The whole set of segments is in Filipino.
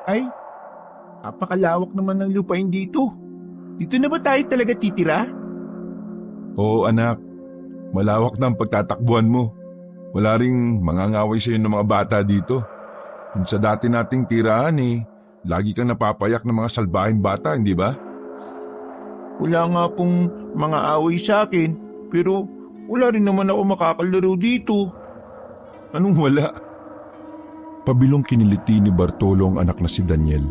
Ay, napakalawak naman ng lupain dito. Dito na ba tayo talaga titira? Oo anak, malawak na ang pagtatakbuhan mo. Wala ring mangangaway sa'yo ng mga bata dito. Kung sa dati nating tirahan lagi kang napapayak ng mga salbahing bata, hindi ba? Wala nga pong mga away sa akin, pero wala rin naman ako makakalaro dito. Anong wala? Pabilong kiniliti ni Bartolo ang anak na si Daniel.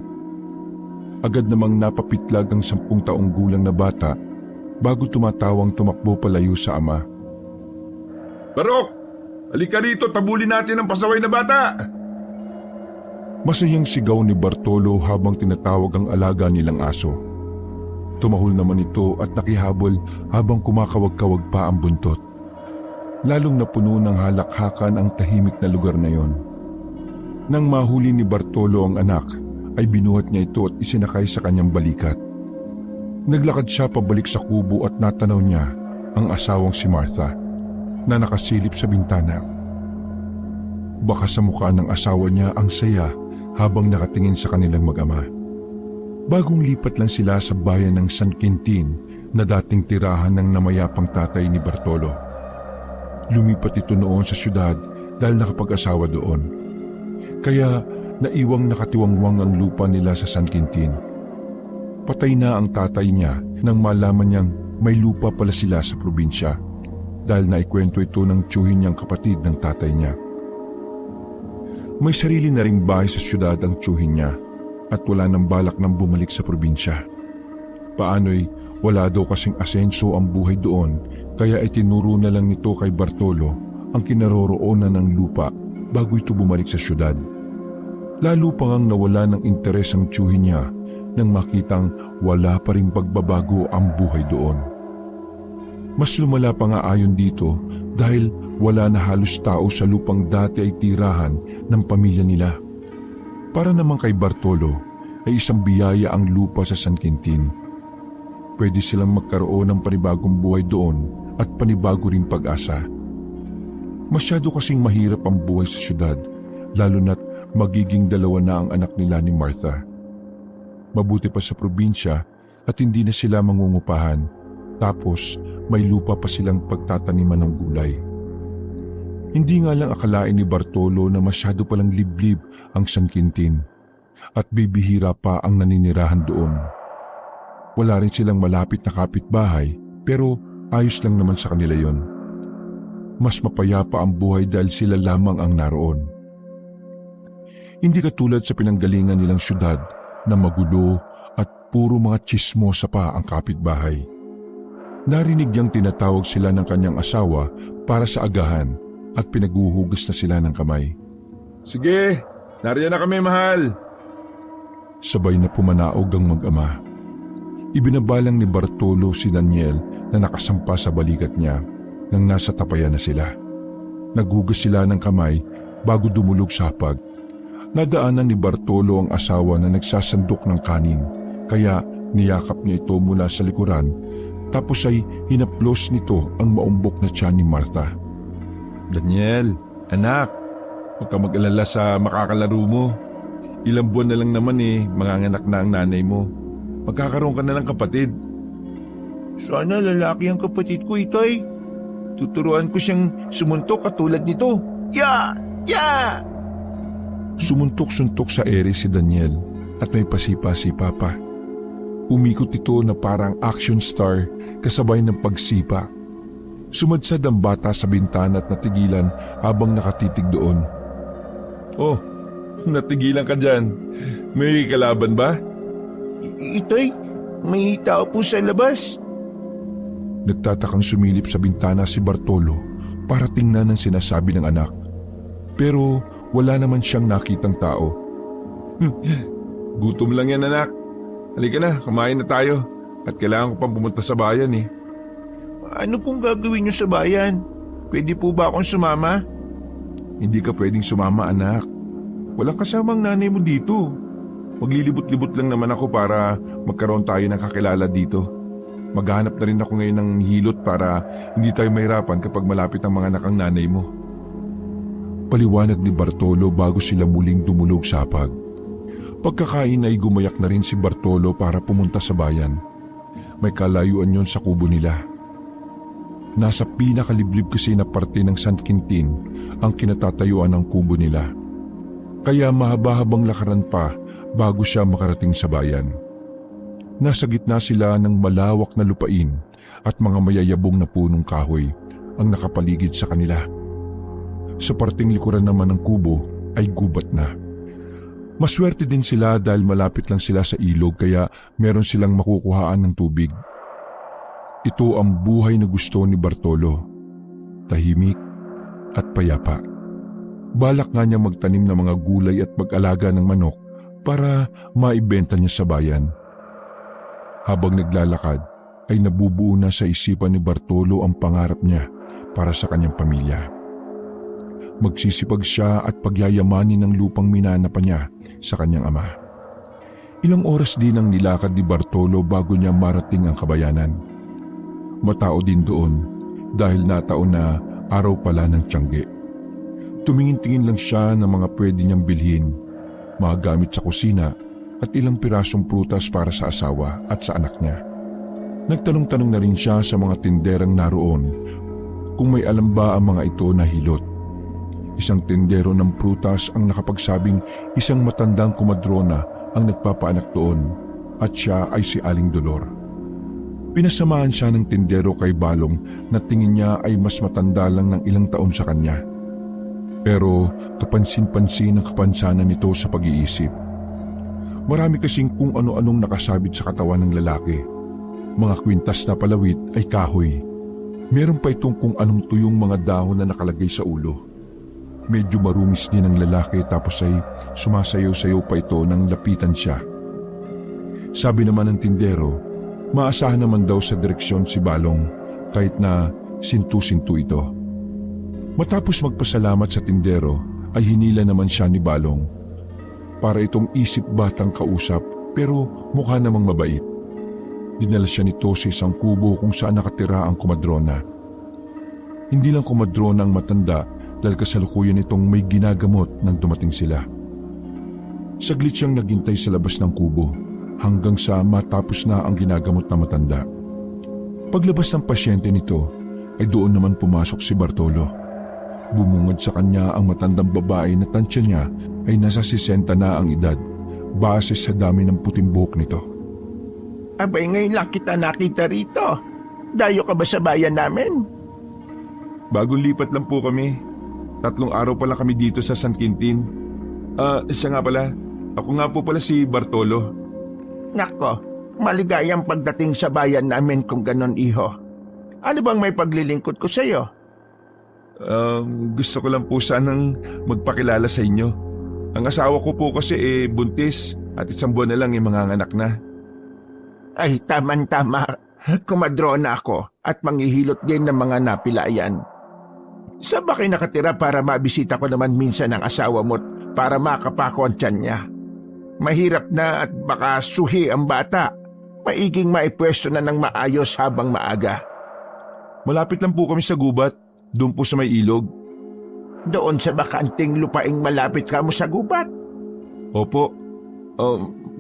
Agad namang napapitlag ang 10 taong gulang na bata bago tumatawang tumakbo palayo sa ama. Barok! Halika rito, tabulin natin ang pasaway na bata! Masayang sigaw ni Bartolo habang tinatawag ang alaga nilang aso. Tumahol naman ito at nakihabol habang kumakawag-kawag pa ang buntot. Lalong napuno ng halakhakan ang tahimik na lugar na yon. Nang mahuli ni Bartolo ang anak, ay binuhat niya ito at isinakay sa kanyang balikat. Naglakad siya pabalik sa kubo at natanaw niya ang asawang si Martha na nakasilip sa bintana. Baka sa mukha ng asawa niya ang saya habang nakatingin sa kanilang mag-ama. Bagong lipat lang sila sa bayan ng San Quintin na dating tirahan ng namayapang tatay ni Bartolo. Lumipat ito noon sa syudad dahil nakapag-asawa doon. Kaya naiwang nakatiwangwang ang lupa nila sa San Quintin. Patay na ang tatay niya nang malaman niyang may lupa pala sila sa probinsya dahil naikwento ito ng tiyuhin niyang kapatid ng tatay niya. May sarili na ring bahay sa syudad ang tiyuhin niya at wala nang balak nang bumalik sa probinsya. Paano'y wala daw kasing asenso ang buhay doon kaya itinuro na lang nito kay Bartolo ang kinaroroonan ng lupa bago ito bumalik sa syudad. Lalo pa ngang nawala ng interes ang tiyuhin niya nang makitang wala pa ring pagbabago ang buhay doon. Mas lumala pa nga ayon dito dahil wala na halos tao sa lupang dati ay tirahan ng pamilya nila. Para naman kay Bartolo ay isang biyaya ang lupa sa San Quintin. Pwede silang magkaroon ng panibagong buhay doon at panibago ring pag-asa. Masyado kasing mahirap ang buhay sa syudad, lalo na't magiging 2 na ang anak nila ni Martha. Mabuti pa sa probinsya at hindi na sila mangungupahan, tapos may lupa pa silang pagtataniman ng gulay. Hindi nga lang akalain ni Bartolo na masyado palang liblib ang San Quintin at bibihira pa ang naninirahan doon. Wala rin silang malapit na kapitbahay pero ayos lang naman sa kanila yon. Mas mapayapa ang buhay dahil sila lamang ang naroon. Hindi katulad sa pinanggalingan nilang syudad na magulo at puro mga tsismosa pa ang kapitbahay. Narinig niyang tinatawag sila ng kanyang asawa para sa agahan at pinaguhugas na sila ng kamay. Sige, nariyan na kami mahal. Sabay na pumanaog ang mag-ama. Ibinabalang ni Bartolo si Daniel na nakasampa sa balikat niya nang nasa tapayan na sila. Naghugas sila ng kamay bago dumulog sa hapag. Nadaanan ni Bartolo ang asawa na nagsasandok ng kanin kaya niyakap niya ito mula sa likuran tapos ay hinaplos nito ang maumbok na tiyan ni Martha. Daniel, anak, huwag ka mag-alala sa makakalaro mo. Ilang buwan na lang naman manganganak na ang nanay mo. Magkakaroon ka na ng kapatid. Sana lalaki ang kapatid ko, Itay. Tuturuan ko siyang sumuntok katulad nito. Ya! Ya! Sumuntok-suntok sa ere si Daniel at may pasipa-sipa pa. Umikot ito na parang action star kasabay ng pagsipa. Sumadsad ang bata sa bintana at natigilan habang nakatitig doon. Oh, natigilan ka dyan. May kalaban ba? Itay, may tao po sa labas. Nagtatakang sumilip sa bintana si Bartolo para tingnan ang sinasabi ng anak. Pero wala naman siyang nakitang tao. Gutom lang yan anak. Halika na, kumain na tayo. At kailangan ko pang pumunta sa bayan Ano pong gagawin niyo sa bayan? Pwede po ba akong sumama? Hindi ka pwedeng sumama anak. Walang kasamang nanay mo dito. Maglilibot-libot lang naman ako para magkaroon tayo ng kakilala dito. Maghahanap na rin ako ngayon ng hilot para hindi tayo mahirapan kapag malapit ang mga anak ang nanay mo. Paliwanag ni Bartolo bago sila muling dumulog sa hapag. Pagkakain ay gumayak na rin si Bartolo para pumunta sa bayan. May kalayuan yon sa kubo nila. Nasa pinakaliblib kasi na parte ng San Quintin ang kinatatayuan ng kubo nila. Kaya mahaba-habang lakaran pa bago siya makarating sa bayan. Nasa gitna sila ng malawak na lupain at mga mayayabong na punong kahoy ang nakapaligid sa kanila. Sa parting likuran naman ng kubo ay gubat na. Maswerte din sila dahil malapit lang sila sa ilog kaya meron silang makukuhaan ng tubig. Ito ang buhay na gusto ni Bartolo. Tahimik at payapa. Balak nga niya magtanim ng mga gulay at mag-alaga ng manok para maibenta niya sa bayan. Habang naglalakad ay nabubuo na sa isipan ni Bartolo ang pangarap niya para sa kanyang pamilya. Magsisipag siya at pagyayamanin ng lupang minana pa niya sa kanyang ama. Ilang oras din ang nilakad ni Bartolo bago niya marating ang kabayanan. Matao din doon dahil nataon na araw pala ng Tiangge. Tumingin-tingin lang siya ng mga pwede niyang bilhin, mga gamit sa kusina at ilang pirasong prutas para sa asawa at sa anak niya. Nagtanong-tanong na rin siya sa mga tinderang naroon kung may alam ba ang mga ito na hilot. Isang tindero ng prutas ang nakapagsabing isang matandang kumadrona ang nagpapaanak doon at siya ay si Aling Dolor. Pinasamahan siya ng tindero kay Balong na tingin niya ay mas matanda lang ng ilang taon sa kanya. Pero kapansin-pansin ang kapansanan nito sa pag-iisip. Marami kasing kung ano-anong nakasabit sa katawan ng lalaki. Mga kwintas na palawit ay kahoy. Meron pa itong kung anong tuyong mga dahon na nakalagay sa ulo. Medyo marungis din ang lalaki tapos ay sumasayaw-sayaw pa ito nang lapitan siya. Sabi naman ng tindero, maasahan naman daw sa direksyon si Balong kahit na sintu-sintu ito. Matapos magpasalamat sa tindero ay hinila naman siya ni Balong. Para itong isip batang kausap pero mukha namang mabait. Dinala siya nito sa isang kubo kung saan nakatira ang kumadrona. Hindi lang kumadrona ang matanda dahil kasalukuyan itong may ginagamot nang dumating sila. Saglit siyang naghintay sa labas ng kubo hanggang sa matapos na ang ginagamot na matanda. Paglabas ng pasyente nito ay doon naman pumasok si Bartolo. Bumungad sa kanya ang matandang babae na tansya niya ay nasa 60 na ang edad base sa dami ng puting buhok nito. Abay, ngayon lang kita nakita rito. Dayo ka ba sa bayan namin? Bagong lipat lang po kami. 3 araw pala kami dito sa San Quintin. Siya nga pala. Ako nga po pala si Bartolo. Nako, maligayang pagdating sa bayan namin kung ganon, iho. Ano bang may paglilingkod ko sa'yo? Gusto ko lang po sanang magpakilala sa inyo. Ang asawa ko po kasi buntis at 1 buwan na lang manganganak na. Ay, taman-tama. Kumadrona ako at manghihilot din ng mga napilayan. Saan ba kayo nakatira para mabisita ko naman minsan ang asawa mo't para makapako ang tiyan niya? Mahirap na at baka suhi ang bata. Maiging maipwesto na ng maayos habang maaga. Malapit lang po kami sa gubat, doon po sa may ilog. Doon sa bakanting lupaing malapit ka mo sa gubat? Opo.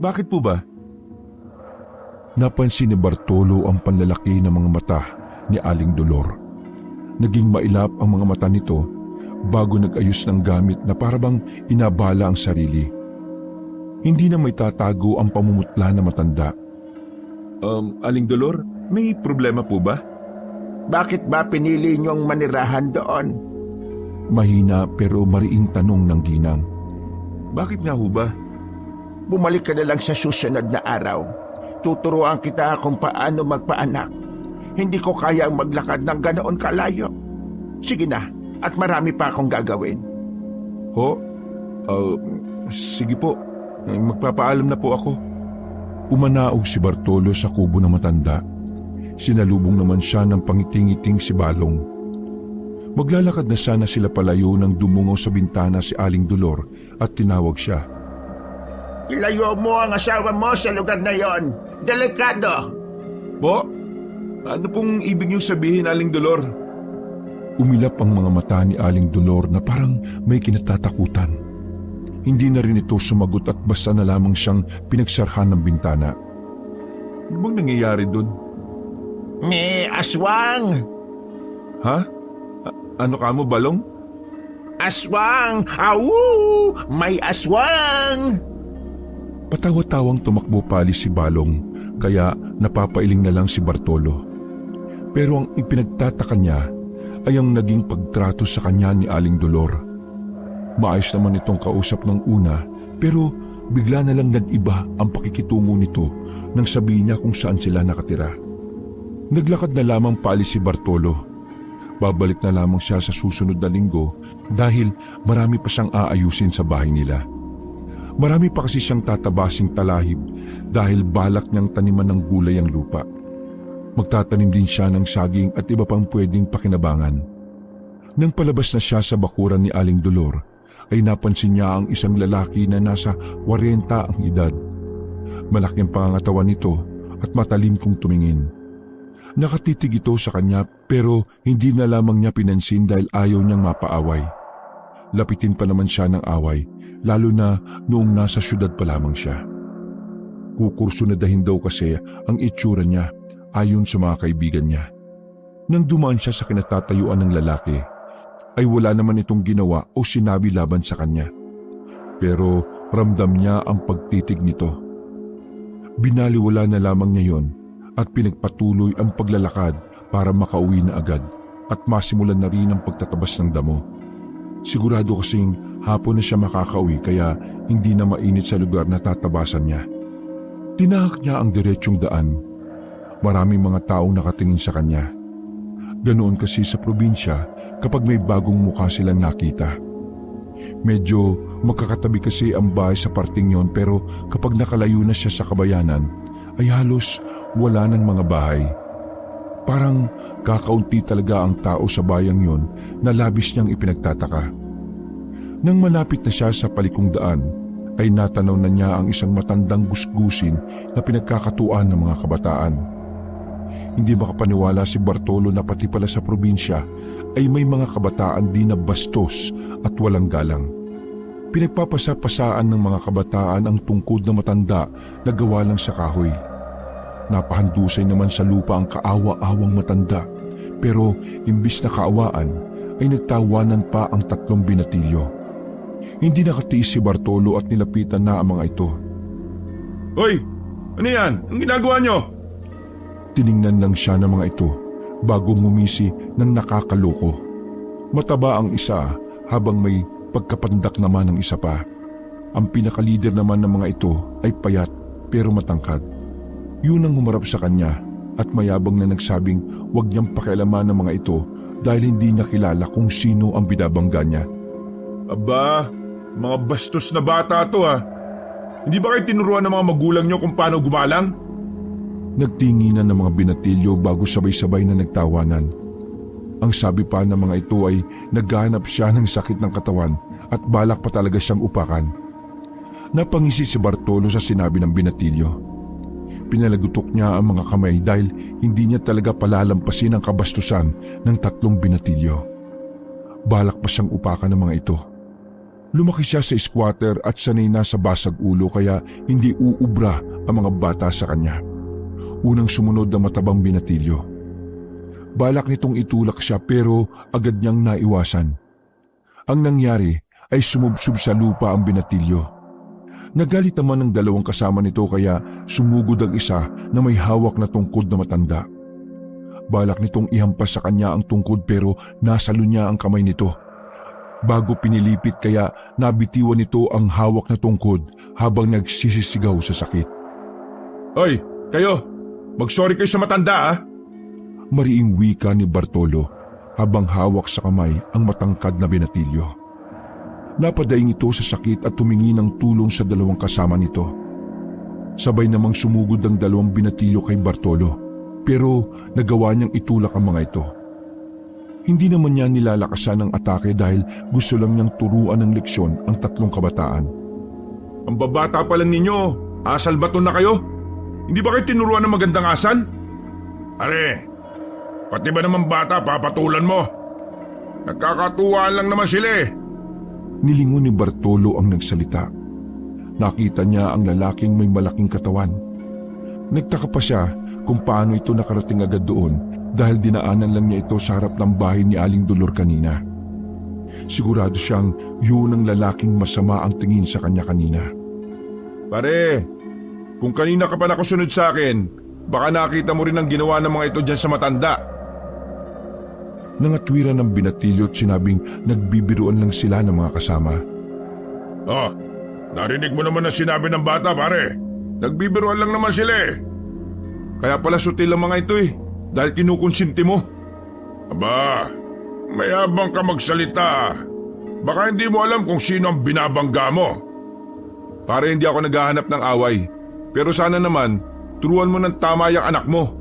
Bakit po ba? Napansin ni Bartolo ang panlalaki ng mga mata ni Aling Dolor. Naging mailap ang mga mata nito bago nag-ayos ng gamit na parabang inabala ang sarili. Hindi na may tatago ang pamumutla na matanda. Aling Dolor, may problema po ba? Bakit ba pinili niyong manirahan doon? Mahina pero mariing tanong ng ginang. Bakit nga ho ba? Bumalik ka na lang sa susunod na araw. Tuturuan kita kung paano magpaanak. Hindi ko kayang maglakad ng ganoon kalayo. Sige na, at marami pa akong gagawin. Ho? Sige po. Magpapaalam na po ako. Umanaog si Bartolo sa kubo ng matanda. Sinalubong naman siya ng pangiting-iting si Balong. Maglalakad na sana sila palayo nang dumungaw sa bintana si Aling Dolor at tinawag siya. Ilayo mo ang asawa mo sa lugar na yon. Delikado! Po? Ano pong ibig niyong sabihin, Aling Dolor? Umilap ang mga mata ni Aling Dolor na parang may kinatatakutan. hindi na rin ito sumagot at basta na lamang siyang pinagsarhan ng bintana. Ano bang nangyayari doon? May aswang! Ha? Ano ka mo, Balong? Aswang! Au! May aswang! Patawa-tawang tumakbo palis si Balong, kaya napapailing na lang si Bartolo. Pero ang ipinagtataka niya ay ang naging pagtrato sa kanya ni Aling Dolor. Maayos naman itong kausap ng una, pero bigla na lang nag-iba ang pakikitungo nito nang sabihin niya kung saan sila nakatira. Naglakad na lamang paalis si Bartolo. Babalik na lamang siya sa susunod na linggo dahil marami pa siyang aayusin sa bahay nila. Marami pa kasi siyang tatabasing talahib dahil balak niyang taniman ng gulay ang lupa. Magtatanim din siya ng saging at iba pang pwedeng pakinabangan. Nang palabas na siya sa bakuran ni Aling Dolor, ay napansin niya ang isang lalaki na nasa 40 ang edad. Malaki ang pangangatawan nito at matalim kung tumingin. Nakatitig ito sa kanya pero hindi na lamang niya pinansin dahil ayaw niyang mapaaway. Lapitin pa naman siya ng away, lalo na noong nasa syudad pa lamang siya. Kukurso na dahin daw kasi ang itsura niya ayon sa mga kaibigan niya. Nang dumaan siya sa kinatatayuan ng lalaki, ay wala naman itong ginawa o sinabi laban sa kanya. Pero ramdam niya ang pagtitig nito. Binaliwala na lamang niya yon at pinagpatuloy ang paglalakad para makauwi na agad at masimulan na rin ang pagtatabas ng damo. Sigurado kasing hapon na siya makakauwi kaya hindi na mainit sa lugar na tatabasan niya. Tinahak niya ang diretsyong daan. Maraming mga taong nakatingin sa kanya. Ganoon kasi sa probinsya kapag may bagong mukha silang nakita. Medyo magkakatabi kasi ang bahay sa parting yon pero kapag nakalayo na siya sa kabayanan ay halos wala ng mga bahay. Parang kakaunti talaga ang tao sa bayang yon na labis niyang ipinagtataka. Nang malapit na siya sa palikong daan ay natanaw na niya ang isang matandang gusgusin na pinagkakatuan ng mga kabataan. Hindi makapaniwala si Bartolo na pati pala sa probinsya ay may mga kabataan din na bastos at walang galang. Pinagpapasa-pasaan ng mga kabataan ang tungkod na matanda na gawa lang sa kahoy. Napahandusay naman sa lupa ang kaawa-awang matanda pero imbis na kaawaan ay nagtawanan pa ang 3 binatilyo. Hindi nakatiis si Bartolo at nilapitan na ang mga ito. Hoy! Ano yan? Ang ginagawa nyo? Tiningnan lang siya ng mga ito bago ngumisi ng nakakaloko. Mataba ang isa habang may pagkapandak naman ang isa pa. Ang pinakalider naman ng mga ito ay payat pero matangkad. Yun ang humarap sa kanya at mayabang na nagsabing huwag niyang pakialaman ng mga ito dahil hindi niya kilala kung sino ang binabangga niya. Aba, mga bastos na bata to ha. Hindi ba kayo tinuruan ng mga magulang nyo kung paano gumalang? Nagtinginan ng mga binatilyo bago sabay-sabay na nagtawanan. Ang sabi pa ng mga ito ay naghahanap siya ng sakit ng katawan at balak pa talaga siyang upakan. Napangisi si Bartolo sa sinabi ng binatilyo. Pinalagutok niya ang mga kamay dahil hindi niya talaga palalampasin ang kabastusan ng 3 binatilyo. Balak pa siyang upakan ng mga ito. Lumaki siya sa squatter at sanay na sa basag ulo kaya hindi uubra ang mga bata sa kanya. Unang sumunod na matabang binatilyo. Balak nitong itulak siya pero agad niyang naiwasan. Ang nangyari ay sumubsob sa lupa ang binatilyo. Nagalit naman ng 2 kasama nito kaya sumugod ang isa na may hawak na tungkod na matanda. Balak nitong ihampas sa kanya ang tungkod pero nasalo niya ang kamay nito. Bago pinilipit kaya nabitiwan nito ang hawak na tungkod habang nagsisisigaw sa sakit. Hoy, kayo! Mag-sorry kayo sa matanda ha! Mariing wika ni Bartolo habang hawak sa kamay ang matangkad na binatilyo. Napadaing ito sa sakit at tumingi ng tulong sa 2 kasama nito. Sabay namang sumugod ang 2 binatilyo kay Bartolo pero nagawa niyang itulak ang mga ito. Hindi naman niya nilalakasan ang atake dahil gusto lang niyang turuan ng leksyon ang 3 kabataan. Ang babata pa lang ninyo, asal bato na kayo? Hindi ba kayo tinuruan ng magandang asal? Are, pati ba naman bata papatulan mo? Nagkakatuwaan lang naman sila eh. Nilingon ni Bartolo ang nagsalita. Nakita niya ang lalaking may malaking katawan. Nagtaka pa siya kung paano ito nakarating agad doon dahil dinaanan lang niya ito sa harap ng bahay ni Aling Dolor kanina. Sigurado siyang yun ang lalaking masama ang tingin sa kanya kanina. Pare, kung kanina ka pa nakusunod sa akin, baka nakita mo rin ang ginawa ng mga ito dyan sa matanda. Nangatwiran ng binatilyo at sinabing nagbibiruan lang sila ng mga kasama. Oh, narinig mo naman ang sinabi ng bata, pare. Nagbibiruan lang naman sila eh. Kaya pala sutil ang mga ito eh, dahil kinukonsinti mo. Aba, mayabang ka magsalita. Baka hindi mo alam kung sino ang binabangga mo. Pare, hindi ako naghahanap ng away. Pero sana naman, turuan mo ng tama yung anak mo.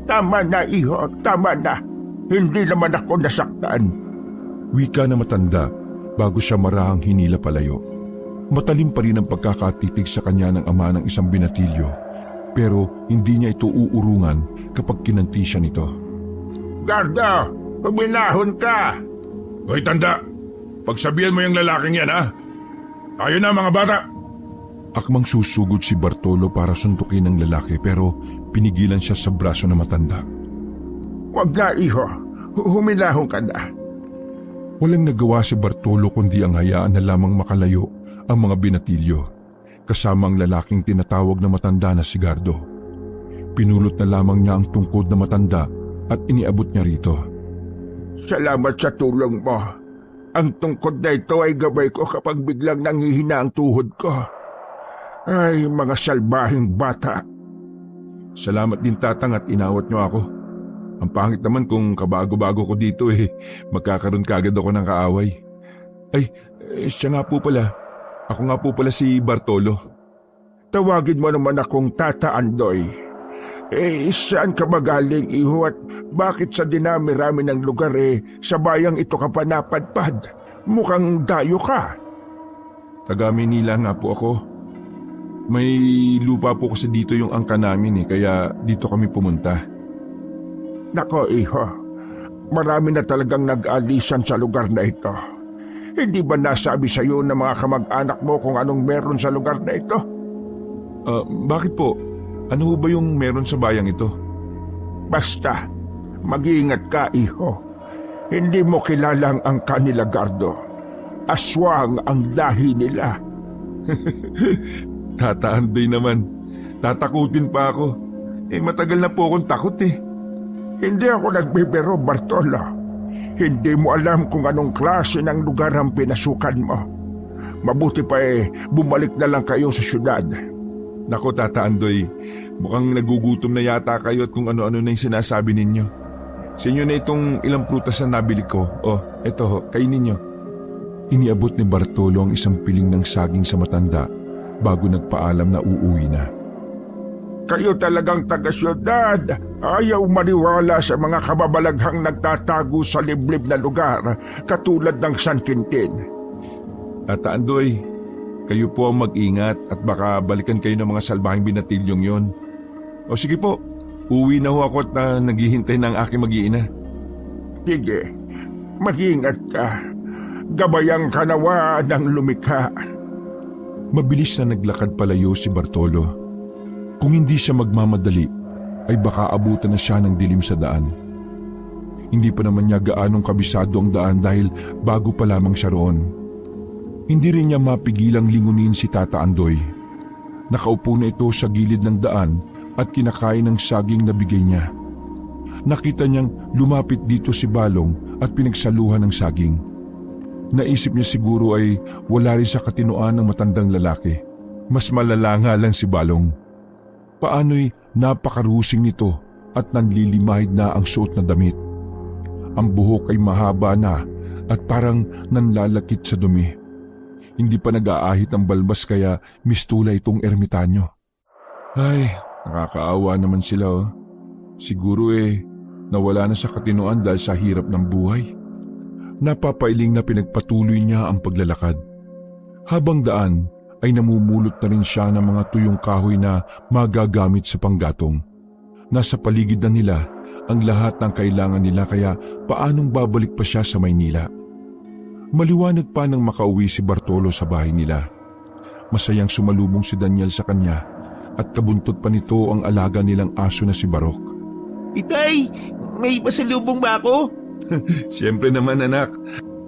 Tama na, iho. Tama na. Hindi naman ako nasaktan. Wika na matanda bago siya marahang hinila palayo. Matalim pa rin ang pagkakatitig sa kanya ng ama ng isang binatilyo, pero hindi niya ito uurungan kapag kinanti siya nito. Gardo, huminahon ka! Hoy tanda, pagsabihan mo yung lalaking yan ha. Tayo na mga bata. Akmang susugod si Bartolo para suntukin ng lalaki pero pinigilan siya sa braso ng matanda. Wag na, iho. Huminahon ka na. Walang nagawa si Bartolo kundi ang hayaan na lamang makalayo ang mga binatilyo, kasama ang lalaking tinatawag na matanda na si Gardo. Pinulot na lamang niya ang tungkod na matanda at iniabot niya rito. Salamat sa tulong mo. Ang tungkod na ito ay gabay ko kapag biglang nanghihina ang tuhod ko. Ay, mga salbahing bata. Salamat din tatang at inawat niyo ako. Ang pangit naman kung kabago-bago ko dito eh, magkakaroon kagad ako ng kaaway. Ay, siya nga po pala. Ako nga po pala si Bartolo. Tawagin mo naman akong Tata Andoy. Saan ka magaling, iho, at bakit sa dinami-rami ng lugar sa bayang ito ka pa napadpad? Mukhang dayo ka. Taga Manila nga po ako. May lupa po kasi dito yung angka namin kaya dito kami pumunta. Nako, iho, marami na talagang nag-alisan sa lugar na ito. Hindi ba nasabi sa iyo ng mga kamag-anak mo kung anong meron sa lugar na ito? Bakit po? Ano ba yung meron sa bayang ito? Basta, mag-iingat ka, iho. Hindi mo kilalang ang kanila, Gardo. Aswang ang lahi nila. Tataanday naman. Tatakutin pa ako. Matagal na po akong takot eh. Hindi ako nagbibiro, Bartolo. Hindi mo alam kung anong klase ng lugar ang pinasukan mo. Mabuti pa bumalik na lang kayo sa syudad. Nako Tata Andoy, mukhang nagugutom na yata kayo at kung ano-ano na yung sinasabi ninyo. Sa inyo na itong ilang prutas na nabili ko. Oh, eto, kainin nyo. Iniabot ni Bartolo ang isang piling ng saging sa matanda bago nagpaalam na uuwi na. Kayo talagang taga-syudad. Ayaw maniwala sa mga kababalaghang nagtatago sa liblib na lugar katulad ng San Quintin. Tata Andoy, kayo po ang mag-ingat at baka balikan kayo ng mga salbahing binatilyong yon. O sige po, uwi na ho ako at naghihintay ng aking mag-iina. Sige, mag-ingat ka. Gabayang kanawa ng lumikha. Mabilis na naglakad palayo si Bartolo. Kung hindi siya magmamadali, ay baka abutan na siya ng dilim sa daan. Hindi pa naman niya gaanong kabisado ang daan dahil bago pa lamang siya roon. Hindi rin niya mapigilang lingunin si Tata Andoy. Nakaupo na ito sa gilid ng daan at kinakain ng saging na bigay niya. Nakita niyang lumapit dito si Balong at pinagsaluhan ng saging. Naisip niya siguro ay wala rin sa katinoan ng matandang lalaki. Mas malala nga lang si Balong. Paano'y napakarusing nito at nanlilimahid na ang suot na damit. Ang buhok ay mahaba na at parang nanlalakit sa dumi. Hindi pa nag-aahit ang balbas kaya mistula itong ermitanyo. Ay, nakakaawa naman sila oh. Siguro nawala na sa katinoan dahil sa hirap ng buhay. Napapailing na pinagpatuloy niya ang paglalakad. Habang daan, ay namumulot na rin siya ng mga tuyong kahoy na magagamit sa panggatong. Nasa paligid na nila ang lahat ng kailangan nila kaya paanong babalik pa siya sa Maynila? Maliwanag pa nang makauwi si Bartolo sa bahay nila. Masayang sumalubong si Daniel sa kanya at kabuntot pa nito ang alaga nilang aso na si Barok. Itay, may pasalubong ba ako? Siyempre naman anak,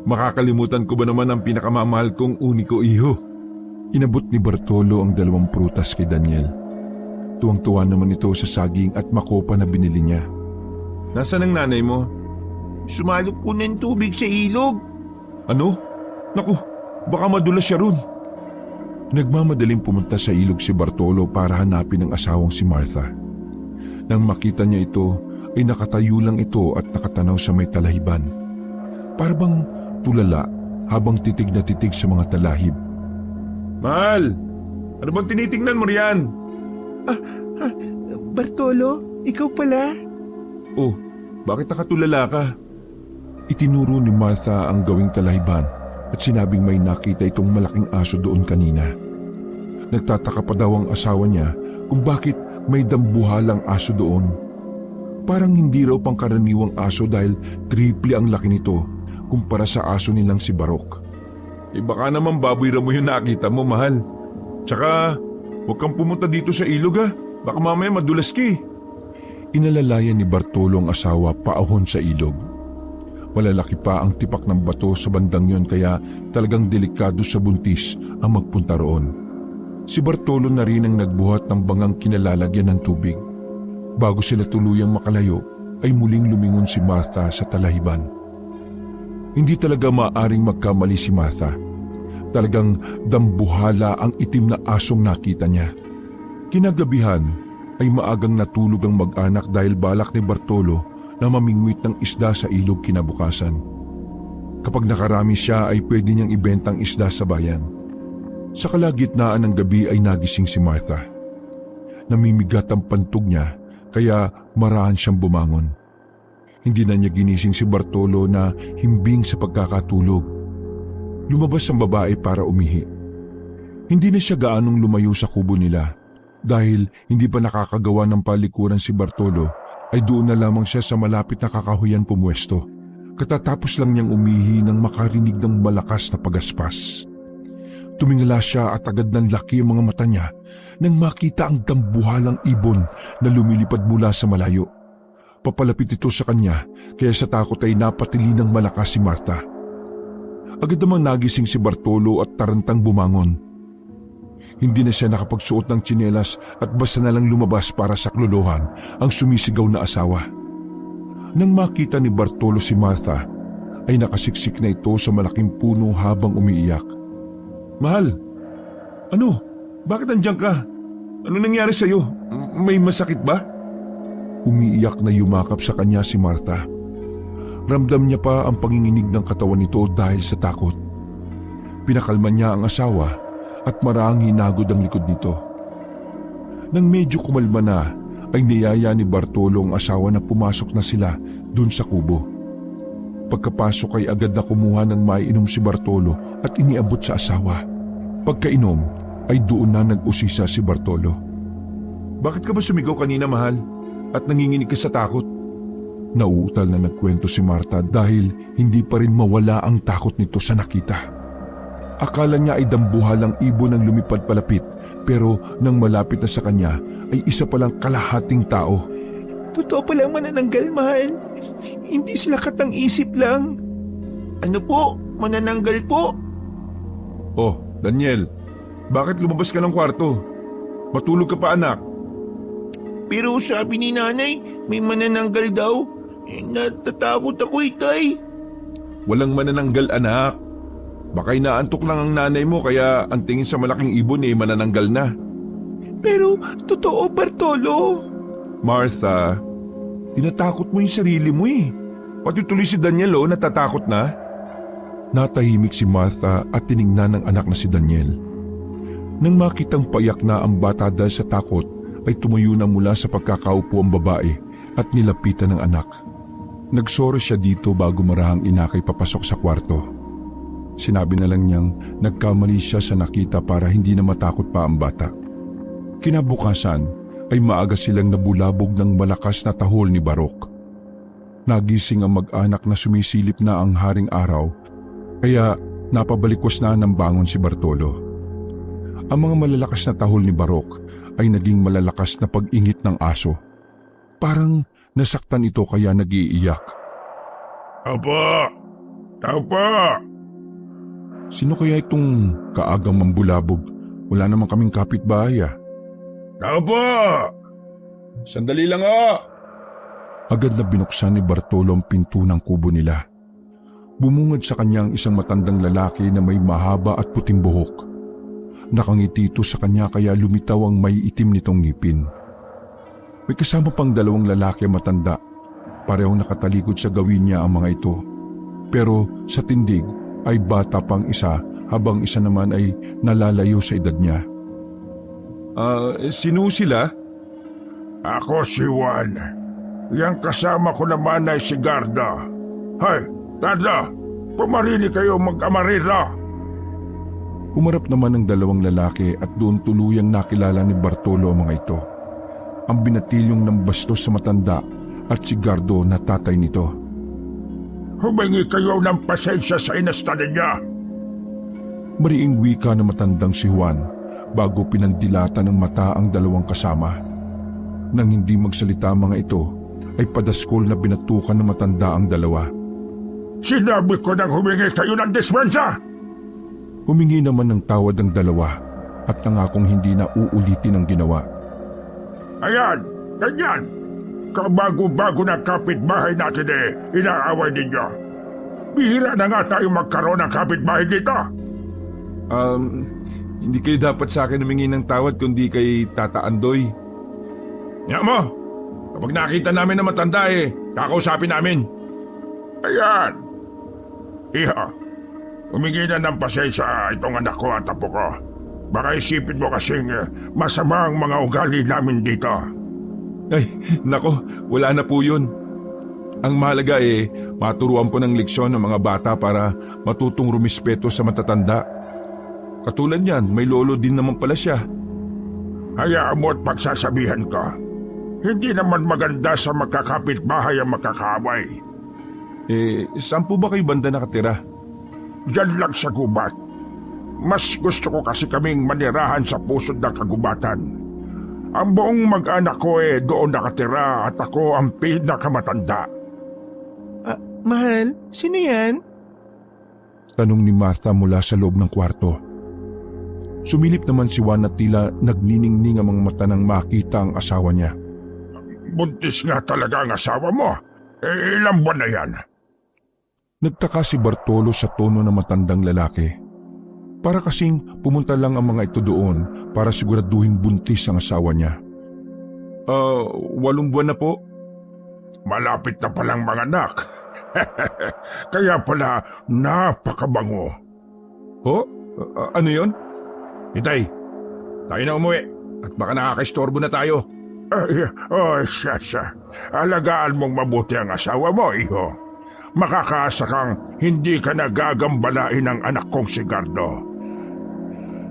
makakalimutan ko ba naman ang pinakamamahal kong uniko iho? Inabot ni Bartolo ang 2 prutas kay Daniel. Tuwang-tuwa naman ito sa saging at makopa na binili niya. Nasaan ang nanay mo? Sumalok po ng tubig sa ilog. Ano? Naku, baka madulas siya ron. Nagmamadaling pumunta sa ilog si Bartolo para hanapin ang asawang si Martha. Nang makita niya ito, ay nakatayo lang ito at nakatanaw sa may talahiban. Para bang tulala habang titig na titig sa mga talahib. Mahal, ano bang tinitingnan mo riyan? Bartolo, ikaw pala? Oh, bakit nakatulala ka? Itinuro ni Martha ang gawing talahiban at sinabing may nakita itong malaking aso doon kanina. Nagtataka pa daw ang asawa niya kung bakit may dambuhalang aso doon. Parang hindi raw pangkaraniwang aso dahil triple ang laki nito kumpara sa aso nilang si Barok. Baka naman baboy ra mo yung nakita mo, mahal. Tsaka huwag kang pumunta dito sa ilog baka mamaya madulas ka eh. Inalalayan ni Bartolo ang asawa paahon sa ilog. Malalaki pa ang tipak ng bato sa bandang yon kaya talagang delikado sa buntis ang magpunta roon. Si Bartolo na rin ang nagbuhat ng bangang kinalalagyan ng tubig. Bago sila tuluyang makalayo ay muling lumingon si Martha sa talahiban. Hindi talaga maaring magkamali si Martha. Talagang dambuhala ang itim na asong nakita niya. Kinagabihan ay maagang natulog ang mag-anak dahil balak ni Bartolo na mamingwit ng isda sa ilog kinabukasan. Kapag nakarami siya ay pwede niyang ibentang isda sa bayan. Sa kalagitnaan ng gabi ay nagising si Martha. Namimigat ang pantog niya kaya marahan siyang bumangon. Hindi na niya ginising si Bartolo na himbing sa pagkakatulog. Lumabas ang babae para umihi. Hindi na siya gaanong lumayo sa kubo nila dahil hindi pa nakakagawa ng palikuran si Bartolo ay doon na lamang siya sa malapit na kakahuyan pumwesto. Katatapos lang niyang umihi nang makarinig ng malakas na pagaspas. Tumingala siya at agad ng laki ang mga mata niya nang makita ang dambuhalang ibon na lumilipad mula sa malayo. Papalapit ito sa kanya kaya sa takot ay napatili ng malakas si Martha. Agad namang nagising si Bartolo at tarantang bumangon. Hindi na siya nakapagsuot ng tsinelas at basta na lang lumabas para saklolohan ang sumisigaw na asawa. Nang makita ni Bartolo si Martha, ay nakasiksik na ito sa malaking puno habang umiiyak. Mahal, ano? Bakit nandiyan ka? Ano nangyari sa'yo? May masakit ba? Umiiyak na yumakap sa kanya si Martha. Ramdam niya pa ang panginginig ng katawan nito dahil sa takot. Pinakalma niya ang asawa at maraang hinagod ang likod nito. Nang medyo kumalma na, ay niyaya ni Bartolo ang asawa na pumasok na sila dun sa kubo. Pagkapasok ay agad na kumuha ng maiinom si Bartolo at iniabot sa asawa. Pagkainom ay doon na nag-usisa si Bartolo. Bakit ka ba sumigaw kanina, mahal? At nanginginig ka sa takot? Nauutal na nagkwento si Martha dahil hindi pa rin mawala ang takot nito sa nakita. Akala niya ay dambuhalang ibon ang lumipad palapit pero nang malapit na sa kanya ay isa palang kalahating tao. Totoo palang manananggal, mahal. Hindi sila katang-isip lang. Ano po? Manananggal po? Oh, Daniel, bakit lumabas ka ng kwarto? Matulog ka pa, anak. Pero sabi ni nanay, may manananggal daw. Natatakot ako, itay. Walang manananggal, anak. Baka inaantok lang ang nanay mo kaya ang tingin sa malaking ibon manananggal na. Pero totoo, Bartolo. Martha, tinatakot mo yung sarili mo eh. Pati tuloy si Daniel natatakot na. Natahimik si Martha at tiningnan ng anak na si Daniel. Nang makitang payak na ang bata dahil sa takot, ay tumayo na mula sa pagkakaupo ang babae at nilapitan ng anak. Nagsoro siya dito bago marahang inakay papasok sa kwarto. Sinabi na lang niyang nagkamali siya sa nakita para hindi na matakot pa ang bata. Kinabukasan ay maaga silang nabulabog ng malakas na tahol ni Barok. Nagising ang mag-anak na sumisilip na ang haring araw Kaya napabalikwas na ng bangon si Bartolo. Ang mga malalakas na tahol ni Barok ay naging malalakas na pag-ingit ng aso. Parang nasaktan ito kaya nag-iiyak. Apa! Apa! Sino kaya itong kaagang mambulabog? Wala namang kaming kapitbahay ah. Apa! Sandali lang ah! Agad na binuksan ni Bartolo ang pinto ng kubo nila. Bumungad sa kanyang isang matandang lalaki na may mahaba at puting buhok. Nakangiti ito sa kanya kaya lumitaw ang may itim nitong ngipin. May kasama pang dalawang lalaki matanda. Parehong nakatalikod sa gawin niya ang mga ito. Pero sa tindig ay bata pang isa habang isa naman ay nalalayo sa edad niya. Sino sila? Ako si Juan. Yang kasama ko naman ay si Garda. Hay, Garda! Pumarini kayo mag-amarira! Humarap naman ang dalawang lalaki at doon tuluyang nakilala ni Bartolo ang mga ito. Ang binatilyong ng bastos sa matanda at si Gardo na tatay nito. Humingi kayo ng pasensya sa inasta niya. Mariing wika na matandang si Juan bago pinandilata ng mata ang dalawang kasama. Nang hindi magsalita ang mga ito, ay padaskol na binatukan ng matanda ang dalawa. Sinabi ko nang humingi kayo ng dispensa! Humingi naman ng tawad ang dalawa at nangakong hindi na uulitin ang ginawa. Ayan, ganyan! Kabago-bago na kapitbahay natin inaaway ninyo. Bihira na nga tayo magkaroon ng kapitbahay dito. Hindi kayo dapat sa akin humingi ng tawad kundi kay Tata Andoy. Nga mo, kapag nakita namin na matanda kakausapin namin. Ayan. Iha, humingi na ng pasensya itong anak ko at apo ko. Baka isipin mo kasing masama ang mga ugali namin dito. Ay, nako, wala na po yun. Ang mahalaga maturuan po ng leksyon ng mga bata para matutong rumispeto sa matatanda. Katulad yan, may lolo din naman pala siya. Hayaan mo at pagsasabihan ka. Hindi naman maganda sa magkakapitbahay ang makakaaway. Saan po ba kayo banda nakatira? Diyan lang sa gubat. Mas gusto ko kasi kaming manirahan sa pusod ng kagubatan. Ang buong mag-anak ko doon nakatira at ako ang pinakamatanda. Mahal, sino yan? Tanong ni Martha mula sa loob ng kwarto. Sumilip naman si Juan at tila nagniningning ang mga mata nang makita ang asawa niya. Buntis nga talaga ang asawa mo. Ilang buwan na yan? Nagtaka si Bartolo sa tono ng matandang lalaki. Para kasing pumunta lang ang mga ito doon para siguraduhin buntis ang asawa niya. 8 buwan na po. Malapit na palang mga anak. Kaya pala napakabango. Ano yon? Itay, tayo na umuwi at baka nakakaistorbo na tayo. Siya. Alagaan mong mabuti ang asawa mo, iho. Makakaasa kang hindi ka nagagambalain ng anak kong si Gardo.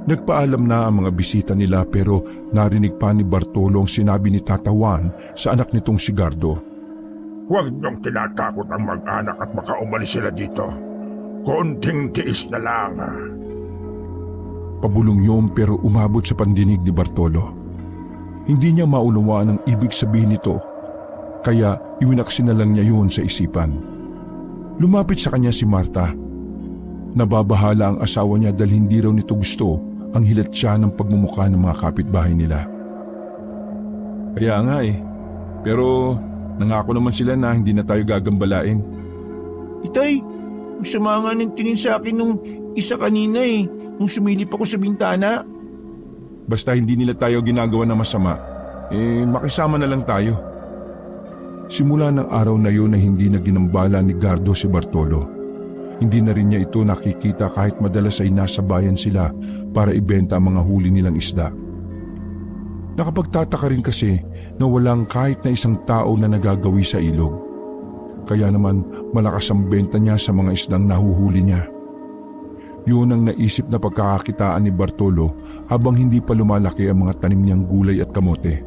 Nagpaalam na ang mga bisita nila pero narinig pa ni Bartolo ang sinabi ni Tata Juan sa anak nitong si Gardo. Huwag niyong tinatakot ang mag-anak at baka umalis sila dito. Konting tiis na lang. Pabulong yun pero umabot sa pandinig ni Bartolo. Hindi niya maunawaan ang ibig sabihin nito, kaya iwinaksin na lang niya yun sa isipan. Lumapit sa kanya si Martha. Nababahala ang asawa niya dahil hindi raw nito gusto ang hilat siya ng pagmumukha ng mga kapitbahay nila. Kaya nga pero nangako naman sila na hindi na tayo gagambalain. Itay, masama nga ng tingin sa akin nung isa kanina nung sumilip ako sa bintana. Basta hindi nila tayo ginagawa na masama, makisama na lang tayo. Simula ng araw na yun na hindi na ginambala ni Gardo si Bartolo. Hindi na rin niya ito nakikita kahit madalas ay nasa bayan sila para ibenta ang mga huli nilang isda. Nakapagtataka rin kasi na walang kahit na isang tao na nagagawi sa ilog. Kaya naman malakas ang benta niya sa mga isdang nahuhuli niya. Yun ang naisip na pagkakakitaan ni Bartolo habang hindi pa lumalaki ang mga tanim niyang gulay at kamote.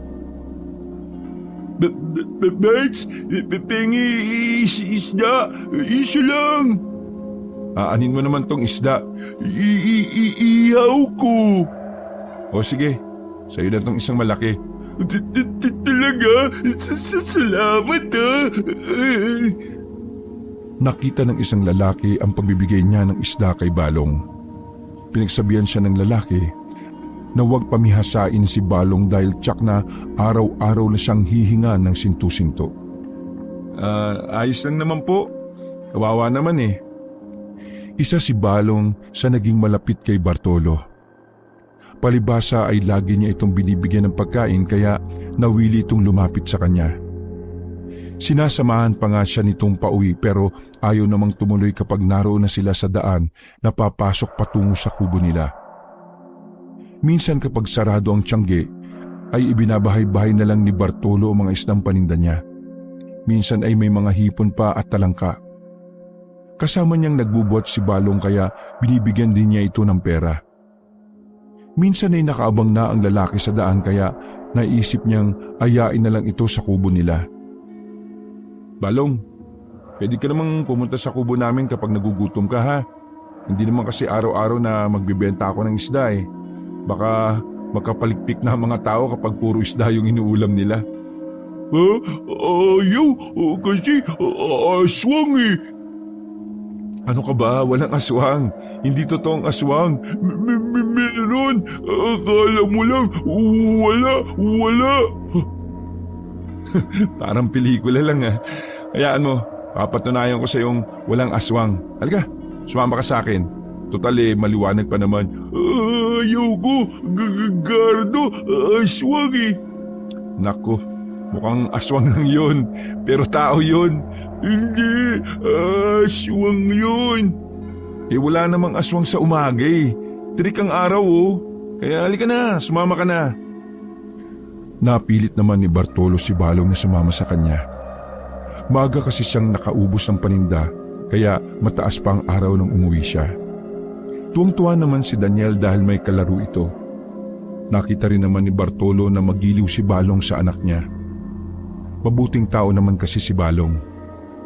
Berts, pengi isda, isa lang. Aanin mo naman tong isda. Iihaw ko. O sige, sa'yo na tong isang malaki. Talaga? Salamat Nakita ng isang lalaki ang pagbibigay niya ng isda kay Balong. Pinagsabihan siya ng lalaki na huwag pamihasain si Balong dahil tsak na araw-araw na siyang hihinga ng sintu-sinto. Ayos lang naman po. Kawawa naman eh. Isa si Balong sa naging malapit kay Bartolo. Palibhasa ay lagi niya itong binibigyan ng pagkain kaya nawili itong lumapit sa kanya. Sinasamahan pa nga siya nitong pauwi pero ayaw namang tumuloy kapag naroon na sila sa daan na papasok patungo sa kubo nila. Minsan kapag sarado ang tiyangge ay ibinabahay-bahay na lang ni Bartolo ang mga isdang paninda niya. Minsan ay may mga hipon pa at talangka. Kasama niyang nagbubuhat si Balong kaya binibigyan din niya ito ng pera. Minsan ay nakaabang na ang lalaki sa daan kaya naisip niyang ayain na lang ito sa kubo nila. Balong, pwede ka namang pumunta sa kubo namin kapag nagugutom ka ha. Hindi naman kasi araw-araw na magbibenta ako ng isda eh. Baka makapalikpik na ang mga tao kapag puro isda yung inuulam nila. Ayaw, kasi aswang eh. Ano ka ba? Walang aswang. Hindi totoong aswang. Meron. Akala mo lang, wala. Parang pelikula lang ah. Hayaan mo, papatunayan ko sa iyong walang aswang. Halika, sumama ka sa akin. Total maliwanag pa naman. Ayaw ko, Gardo, aswang eh. Naku, mukhang aswang lang yun. Pero tao yun. Hindi, aswang yun. Wala namang aswang sa umaga eh. Tirik ang araw oh. Kaya halika na, sumama ka na. Napilit naman ni Bartolo si Balong na sumama sa kanya. Maaga kasi siyang nakaubos ng paninda kaya mataas pa ang araw nang umuwi siya. Tuwang-tuwa naman si Daniel dahil may kalaro ito. Nakita rin naman ni Bartolo na magiliw si Balong sa anak niya. Mabuting tao naman kasi si Balong.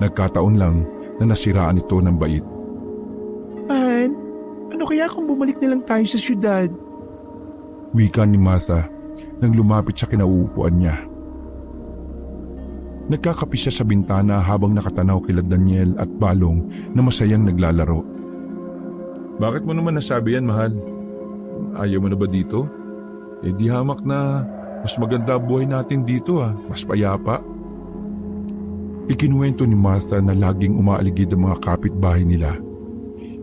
Nagkataon lang na nasiraan ito ng bait. Man, ano kaya kung bumalik na lang tayo sa syudad? Wika ni Martha nang lumapit sa kinauupuan niya. Nagkakapi siya sa bintana habang nakatanaw kila Daniel at Balong na masayang naglalaro. Bakit mo naman nasabi yan, mahal? Ayaw mo na ba dito? Di hamak na mas maganda buhay natin dito mas payapa. Ikinuwento ni Martha na laging umaaligid ang mga kapitbahay nila.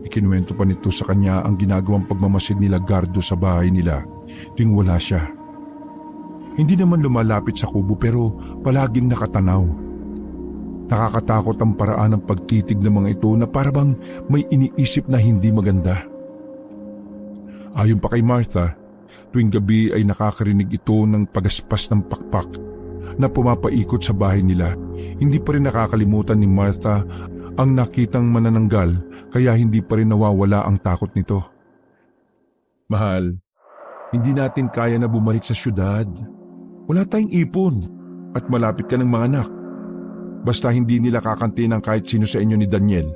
Ikinuwento pa nito sa kanya ang ginagawang pagmamasid nila Gardo sa bahay nila tuwing wala siya. Hindi naman lumalapit sa kubo pero palaging nakatanaw. Nakakatakot ang paraan ng pagtitig ng mga ito na parabang may iniisip na hindi maganda. Ayon pa kay Martha, tuwing gabi ay nakakarinig ito ng pagaspas ng pakpak na pumapaikot sa bahay nila. Hindi pa rin nakakalimutan ni Martha ang nakitang manananggal kaya hindi pa rin nawawala ang takot nito. Mahal, hindi natin kaya na bumalik sa syudad. Wala tayong ipon at malapit ka ng mga anak. Basta hindi nila kakantin ang kahit sino sa inyo ni Daniel.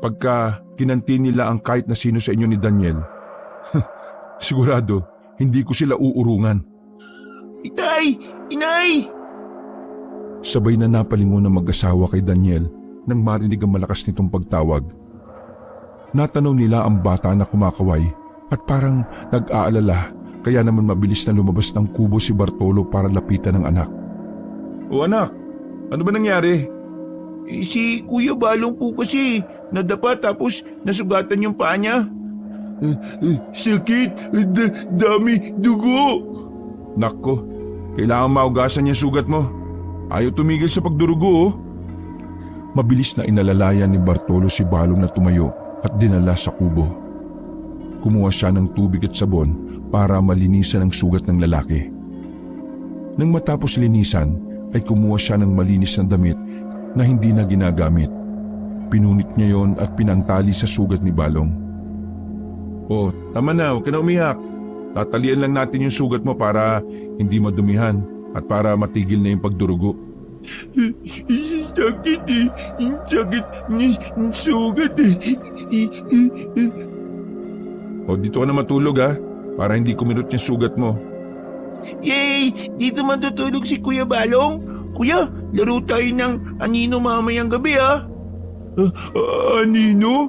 Pagka kinantin nila ang kahit na sino sa inyo ni Daniel, sigurado hindi ko sila uurungan. Itay! Inay! Sabay na napalingon ng mag-asawa kay Daniel nang marinig ang malakas nitong pagtawag. Natanaw nila ang bata na kumakaway at parang nag-aalala kaya naman mabilis na lumabas ng kubo si Bartolo para lapitan ng anak. O anak, ano ba nangyari? Si Kuya Balong po kasi nadapa tapos nasugatan yung paa niya. Sakit, dami dugo. Nako, kailangan maugasan yung sugat mo. Ayaw tumigil sa pagdurugo Mabilis na inalalayan ni Bartolo si Balong na tumayo at dinala sa kubo. Kumuha siya ng tubig at sabon para malinisan ang sugat ng lalaki. Nang matapos linisan ay kumuha siya ng malinis na damit na hindi na ginagamit. Pinunit niya yon at pinantali sa sugat ni Balong. Oh, tama na, huwag ka na umiyak. Tatalian lang natin yung sugat mo para hindi madumihan at para matigil na yung pagdurugo. Sakit eh. Sakit ni sugat eh. O dito ka na matulog ha, para hindi kumirot yung sugat mo. Yay! Dito man tutulog si Kuya Balong. Kuya, laro tayo ng anino mamayang gabi ha. Anino?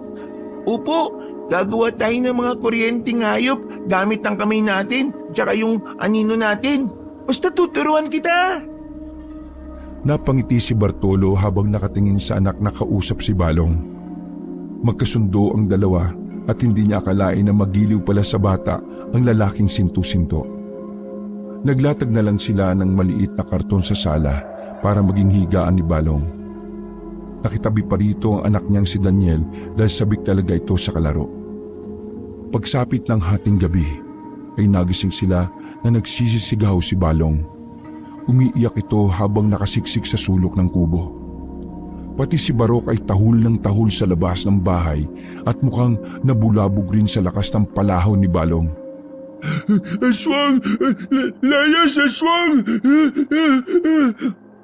Opo, gagawa tayo ng mga kuryenteng hayop gamit ang kamay natin tsaka yung anino natin. Basta tuturuan kita. Napangiti si Bartolo habang nakatingin sa anak na kausap si Balong. Magkasundo ang dalawa at hindi niya akalain na magiliw pala sa bata ang lalaking sintu-sinto. Naglatag na lang sila ng maliit na karton sa sala para maging higaan ni Balong. Nakitabi pa rito ang anak niyang si Daniel dahil sabik talaga ito sa kalaro. Pagsapit ng hating gabi ay nagising sila na nagsisisigaw si Balong. Umiiyak ito habang nakasiksik sa sulok ng kubo. Pati si Barok ay tahol ng tahol sa labas ng bahay at mukhang nabulabog rin sa lakas ng palahaw ni Balong. Aswang! Layas, aswang!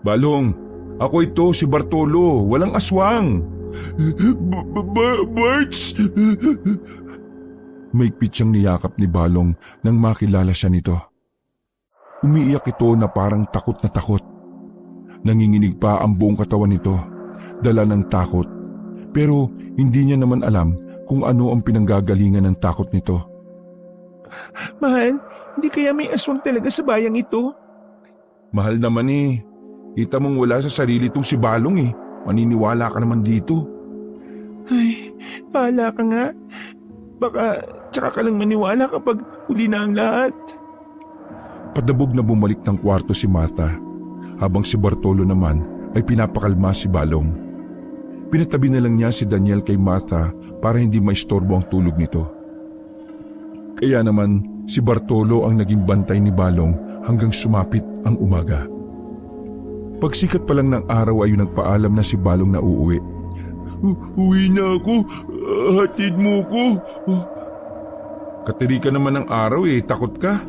Balong, ako ito si Bartolo, walang aswang. Birds! Maigpit siyang niyakap ni Balong nang makilala siya nito. Umiiyak ito na parang takot na takot. Nanginginig pa ang buong katawan nito, dala ng takot. Pero hindi niya naman alam kung ano ang pinanggagalingan ng takot nito. Mahal, hindi kaya may aswang talaga sa bayang ito? Mahal naman eh. Kita mong wala sa sarili tong si Balong eh. Maniniwala ka naman dito. Ay, bahala ka nga. Baka tsaka ka lang maniwala kapag huli na ang lahat. Padabog na bumalik ng kwarto si Martha, habang si Bartolo naman ay pinapakalma si Balong. Pinatabi na lang niya si Daniel kay Martha para hindi maistorbo ang tulog nito. Kaya naman si Bartolo ang naging bantay ni Balong hanggang sumapit ang umaga. Pagsikat pa lang ng araw ay nagpaalam na si Balong na uuwi. Uwi na ako. Hatid mo ko. Katiri ka naman ng araw eh, takot ka.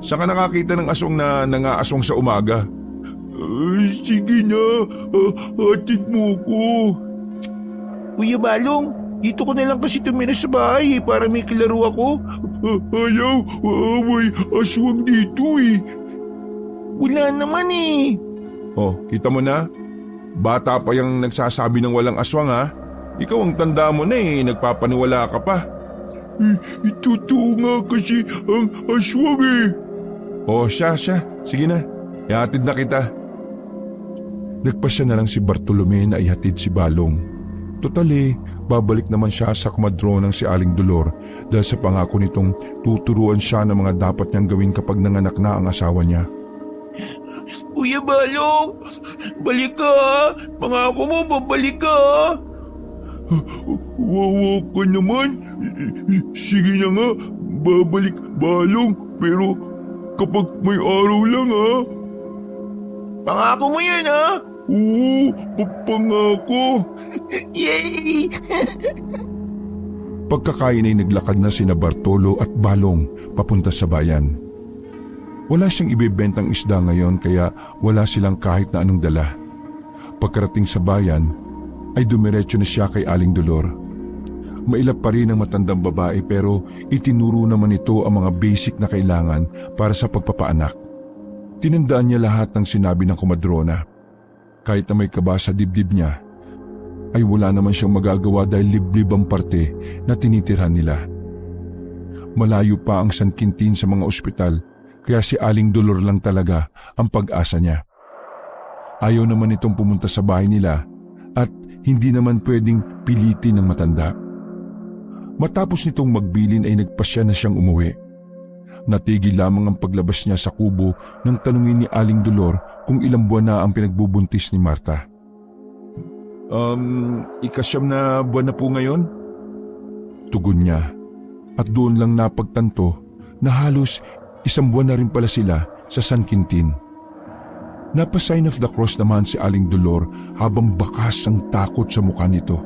Saan ka nakakita ng aswang na nangaaswang sa umaga? Sige na, hatid mo ko. Kuya Balong, dito ko na lang kasi tumira sa bahay para may kilaro ako. Ayaw, may aswang dito eh. Wala naman eh. Oh, kita mo na? Bata pa yung nagsasabi ng walang aswang ha? Ikaw ang tanda mo na eh, nagpapaniwala ka pa. Totoo nga kasi ang aswang eh. Oh, siya. Sige na, ihatid na kita. Nagpasya na lang si Bartolome na ihatid si Balong. Total babalik naman siya sa kumadronang si Aling Dolor dahil sa pangako nitong tuturuan siya ng mga dapat niyang gawin kapag nanganak na ang asawa niya. Kuya Balong, balik ka ha. Pangako mo, babalik ka ha. Wawa ka naman. Sige na nga, babalik Balong, pero kapag may araw lang ha. Pangako mo yan ha. Oo, pangako. Yay! Pagkakain ay naglakad na sina Bartolo at Balong papunta sa bayan. Wala siyang ibebentang isda ngayon kaya wala silang kahit na anong dala. Pagkarating sa bayan ay dumiretso na siya kay Aling Dolor. Mailap pa rin ang matandang babae pero itinuro naman ito ang mga basic na kailangan para sa pagpapaanak. Tinandaan niya lahat ng sinabi ng kumadrona. Kahit na may kaba sa dibdib niya, ay wala naman siyang magagawa dahil liblib ang parte na tinitirhan nila. Malayo pa ang San Quintin sa mga ospital kaya si Aling Dolor lang talaga ang pag-asa niya. Ayaw naman itong pumunta sa bahay nila at hindi naman pwedeng pilitin ng matanda. Matapos nitong magbilin ay nagpasya na siyang umuwi. Natigil lamang ang paglabas niya sa kubo nang tanungin ni Aling Dolor kung ilang buwan na ang pinagbubuntis ni Martha. Ikasyam na buwan na po ngayon? Tugon niya at doon lang napagtanto na halos 1 buwan na rin pala sila sa San Quintin. Napa-sign of the cross naman si Aling Dolor habang bakas ang takot sa mukha nito.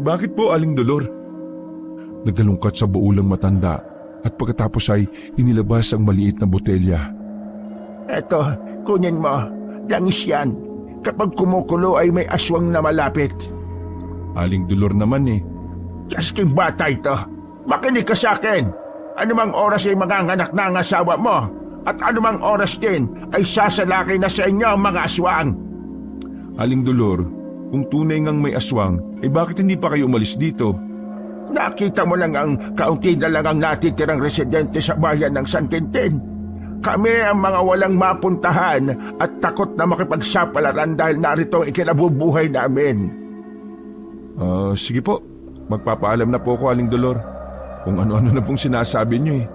Bakit po Aling Dolor? Nagdalungkat sa buulang matanda at pagkatapos ay inilabas ang maliit na botelya. Eto, kunin mo. Langis yan. Kapag kumukulo ay may aswang na malapit. Aling Dolor naman eh. Jasking bata ito. Makinig ka sa akin. Anumang oras ay manganganak na ang asawa mo. At anumang oras din ay sasalaki na sa inyo ang mga aswang. Aling Dolor, kung tunay ngang may aswang, bakit hindi pa kayo umalis dito? Nakita mo lang ang kaunti na lang ang natitirang residente sa bayan ng San Quintin. Kami ang mga walang mapuntahan at takot na makipagsapalaran dahil narito ang ikinabubuhay namin. Sige po. Magpapaalam na po ako, Aling Dolor. Kung ano-ano na pong sinasabi niyo eh.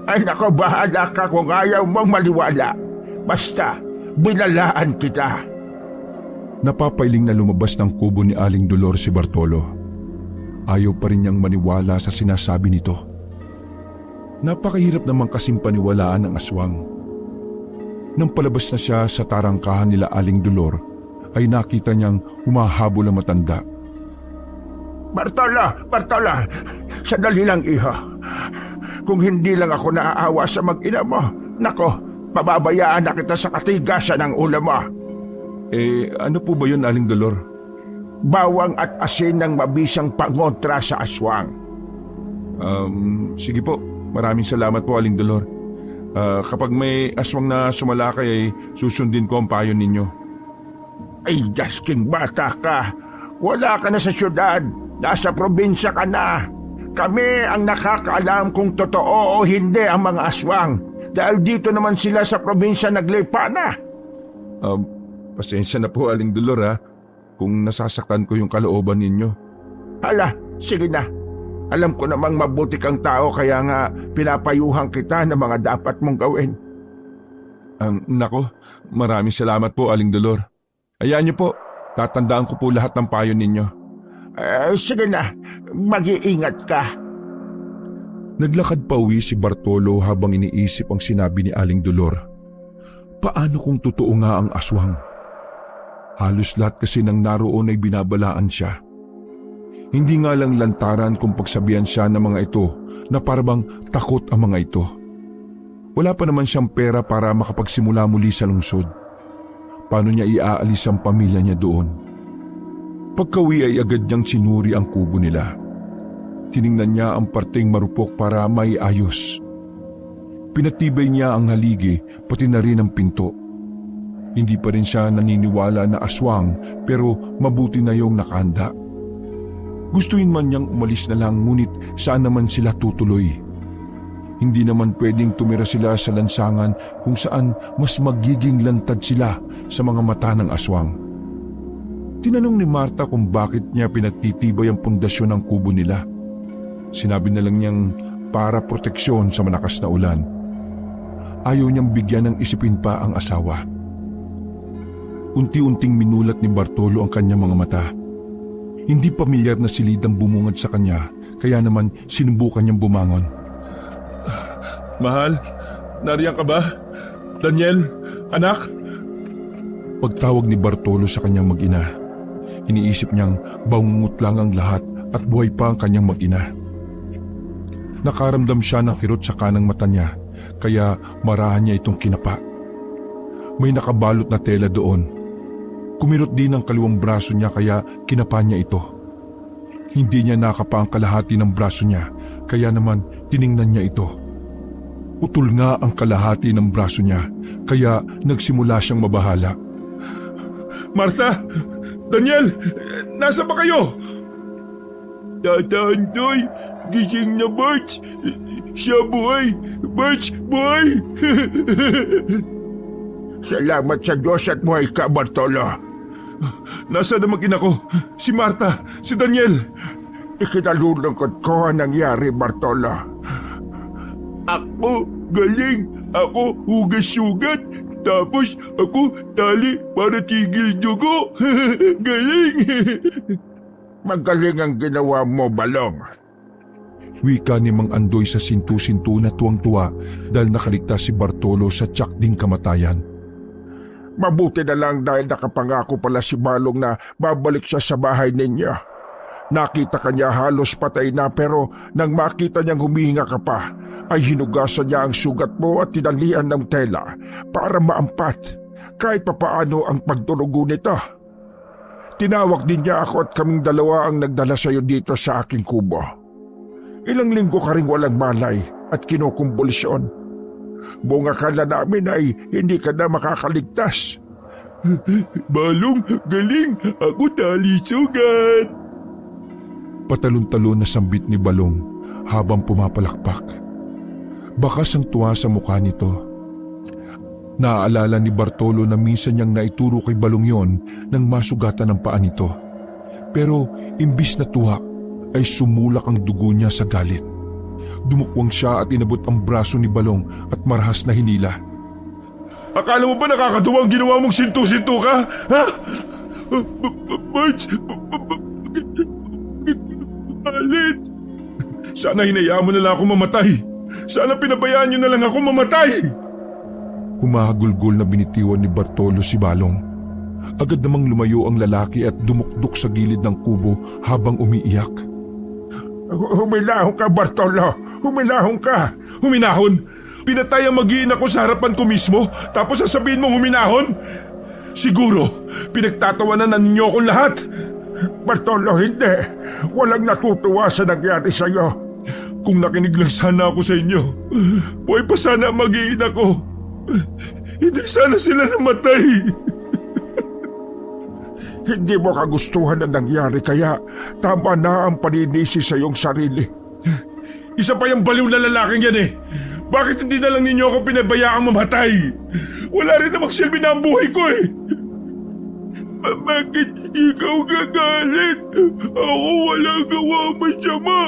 Ay nako, bahala ka kung ayaw mong maliwala. Basta, binalaan kita. Napapailing na lumabas ng kubo ni Aling Dolor si Bartolo. Ayaw pa rin niyang maniwala sa sinasabi nito. Napakahirap naman kasing paniwalaan ng aswang. Nang palabas na siya sa tarangkahan nila Aling Dolor, ay nakita niyang humahabol ang matanda. Bartola, sandali lang iho. Kung hindi lang ako naaawa sa mag-ina mo, nako, pababayaan na kita sa katigasan ng ulo mo. Ano po ba yun, Aling Dolor? Bawang at asin ng mabisang pangontra sa aswang. Sige po. Maraming salamat po, Aling Dolor. Kapag may aswang na sumalakay ay susundin ko ang payo ninyo. Ay, jasking bata ka. Wala ka na sa syudad. Nasa probinsya ka na. Kami ang nakakaalam kung totoo o hindi ang mga aswang. Dahil dito naman sila sa probinsya naglipa na. Pasensya na po, Aling Dolor ha. Kung nasasaktan ko yung kalooban ninyo. Hala, sige na. Alam ko namang mabuti kang tao kaya nga pinapayuhan kita ng mga dapat mong gawin. Nako, maraming salamat po, Aling Dolor. Hayaan niyo po, tatandaan ko po lahat ng payo ninyo. Sige na, mag-iingat ka. Naglakad pa uwi si Bartolo habang iniisip ang sinabi ni Aling Dolor. Paano kung totoo nga ang aswang? Halos lahat kasi nang naroon ay binabalaan siya. Hindi nga lang lantaran kung pagsabihan siya ng mga ito na parabang takot ang mga ito. Wala pa naman siyang pera para makapagsimula muli sa lungsod. Paano niya iaalis ang pamilya niya doon? Pagkawi ay agad niyang sinuri ang kubo nila. Tiningnan niya ang parteng marupok para maiayos. Pinatibay niya ang haligi pati na rin ang pinto. Hindi pa rin siya naniniwala na aswang pero mabuti na yung nakahanda. Gustuin man niyang umalis na lang ngunit saan naman sila tutuloy? Hindi naman pwedeng tumira sila sa lansangan kung saan mas magiging lantad sila sa mga mata ng aswang. Tinanong ni Marta kung bakit niya pinagtitibay ang pundasyon ng kubo nila. Sinabi na lang niyang para proteksyon sa malakas na ulan. Ayaw niyang bigyan ng isipin pa ang asawa. Unti-unting minulat ni Bartolo ang kanyang mga mata. Hindi pamilyar na silid ang bumungad sa kanya, kaya naman sinubukan niyang bumangon. Mahal, nariyan ka ba? Daniel, anak? Pagtawag ni Bartolo sa kanyang mag-ina, iniisip niyang bangungot lang ang lahat at buhay pa ang kanyang mag-ina. Nakaramdam siya ng kirot sa kanang mata niya, kaya marahan niya itong kinapa. May nakabalot na tela doon. Kumirot din ang kaliwang braso niya kaya kinapa niya ito. Hindi niya nakapa ang kalahati ng braso niya kaya naman tiningnan niya ito. Utol nga ang kalahati ng braso niya kaya nagsimula siyang mabahala. Martha! Daniel! Nasa ba kayo? Tata Andoy! Gising na Barts! Siya buhay! Barts, buhay! Salamat sa Diyos at buhay ka, Bartolo. Nasa na mag-ina ko? Si Marta, si Daniel. Ikinalulungkot ko ang nangyari, Bartolo. Ako galing, ako hugas-sugat, tapos ako tali para tigil dugo. Galing! Magaling ang ginawa mo, Balong. Wika ni Mang Andoy sa sintu-sintu na tuwang-tuwa dahil nakaligtas si Bartolo sa tiyak ding kamatayan. Mabuti na lang dahil nakapangako pala si Balong na babalik siya sa bahay ninyo. Nakita kanya halos patay na pero nang makita niyang humihinga ka pa, ay hinugasan niya ang sugat mo at tinalian ng tela para maampat. kahit papaano ang pagdurugo nito. Tinawag din niya ako at kaming dalawa ang nagdala sa iyo dito sa aking kubo. Ilang linggo ka rin walang malay at kinukumbulsyon. Buong akala namin ay hindi ka na makakaligtas. Balong, galing! Ako talisugan! Patalon-talon na sambit ni Balong habang pumapalakpak. Bakas ang tuwa sa mukha nito. Naaalala ni Bartolo na minsan niyang naituro kay Balong yon nang masugatan ng paa nito. Pero imbis na tuwa ay sumulak ang dugo niya sa galit. Dumukwang siya at inabot ang braso ni Balong at marahas na hinila. Akala mo ba nakakatuwa ang ginawa mong sintu-sintu ka? Ha? Marge, Alit! Sana hinayaan mo na lang ako mamatay. Sana pinabayaan niyo na lang ako mamatay. Humahagulgol na binitiwan ni Bartolo si Balong. Agad namang lumayo ang lalaki at dumukdok sa gilid ng kubo habang umiiyak. Huminahon ka, Bartolo! Huminahon ka! Huminahon? Pinatay ang mag-iina ko sa harapan ko mismo, tapos sasabihin mong huminahon? Siguro, pinagtatawanan na ninyo akong lahat. Bartolo, hindi. Walang natutuwa sa nangyari sa'yo. Kung nakinig lang sana ako sa inyo, buhay pa sana ang mag-iina ko. Hindi sana sila namatay. Hindi mo kagustuhan na nangyari kaya tama na ang paninisi sa iyong sarili. Isa pa yung baliw na lalaking yan eh. Bakit hindi na lang ninyo ako pinabayaang mamatay? Wala rin namang silbi na ang buhay ko eh. Bakit ikaw gagalit? Ako wala gawa masyama.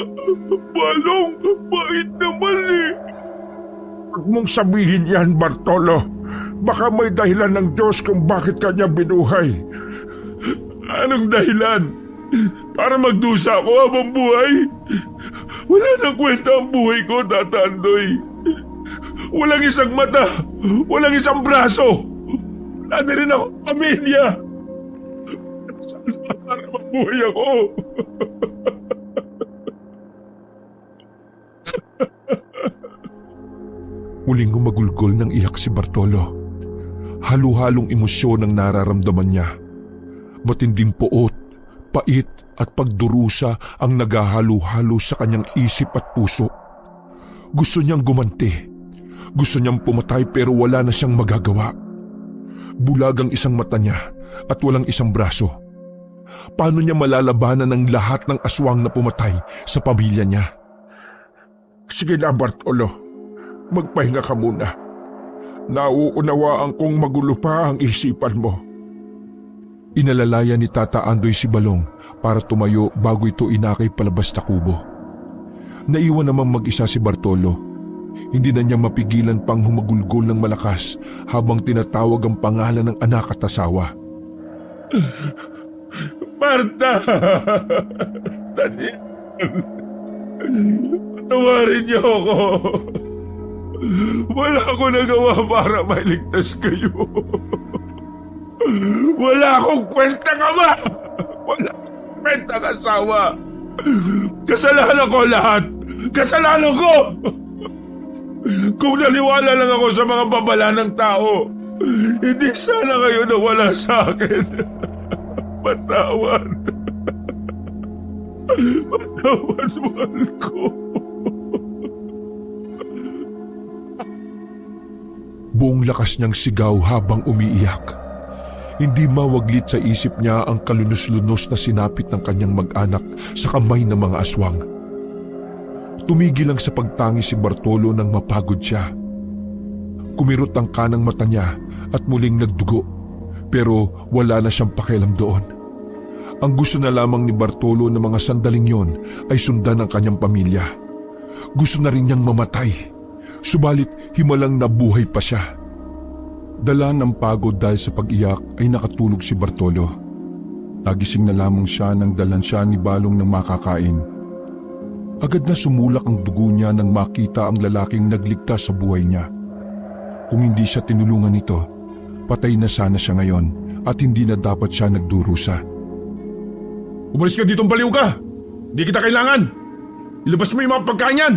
Balong, bakit naman eh? Huwag mong sabihin yan, Bartolo. Baka may dahilan ng Diyos kung bakit kanya binuhay. Anong dahilan? Para magdusa ako habang buhay? Wala nang kwenta ang buhay ko, Tata Andoy. Walang isang mata, walang isang braso. Wala na rin ako pamilya. Saan ba para mabuhay ako? Muling gumagulgol ng iyak si Bartolo. Halo-halong emosyon ang nararamdaman niya. Matinding poot, pait at pagdurusa ang naghahalo-halo sa kanyang isip at puso. Gusto niyang gumanti. Gusto niyang pumatay pero wala na siyang magagawa. Bulag ang isang mata niya at walang isang braso. Paano niya malalabanan ang lahat ng aswang na pumatay sa pamilya niya? Sige na, Bartolo. Magpahinga ka muna. Nauunawaan kong magulo pa ang isipan mo. Inalalaya ni Tata Andoy si Balong para tumayo bago ito inakay palabas na kubo. Naiwan namang mag-isa si Bartolo. Hindi na niya mapigilan pang humagulgol ng malakas habang tinatawag ang pangalan ng anak at asawa. Marta! Daniel! Patawarin niyo ako! Wala ako nagawa para mailigtas kayo. Wala akong kwentang ama! Wala akong kwentang asawa! Kasalanan ko lahat! Kasalanan ko! Kung naniwala lang ako sa mga babala ng tao, hindi sana kayo nawala sa akin. Patawan. Patawan, mahal ko. Buong lakas niyang sigaw habang umiiyak. Hindi mawaglit sa isip niya ang kalunos-lunos na sinapit ng kanyang mag-anak sa kamay ng mga aswang. Tumigil lang sa pagtangi si Bartolo nang mapagod siya. Kumirot ang kanang mata niya at muling nagdugo, pero wala na siyang pakialam doon. Ang gusto na lamang ni Bartolo ng mga sandaling yon ay sundan ang kanyang pamilya. Gusto na rin niyang mamatay, subalit himalang nabuhay pa siya. Dala ng pagod dahil sa pag-iyak ay nakatulog si Bartolo. Nagising na lamang siya nang dalan siya ni Balong ng makakain. Agad na sumulak ang dugo niya nang makita ang lalaking nagligtas sa buhay niya. Kung hindi siya tinulungan nito, patay na sana siya ngayon at hindi na dapat siya nagdurusa. Umalis ka ditong baliw ka! Di kita kailangan! Ilabas mo yung mga pagkain yan!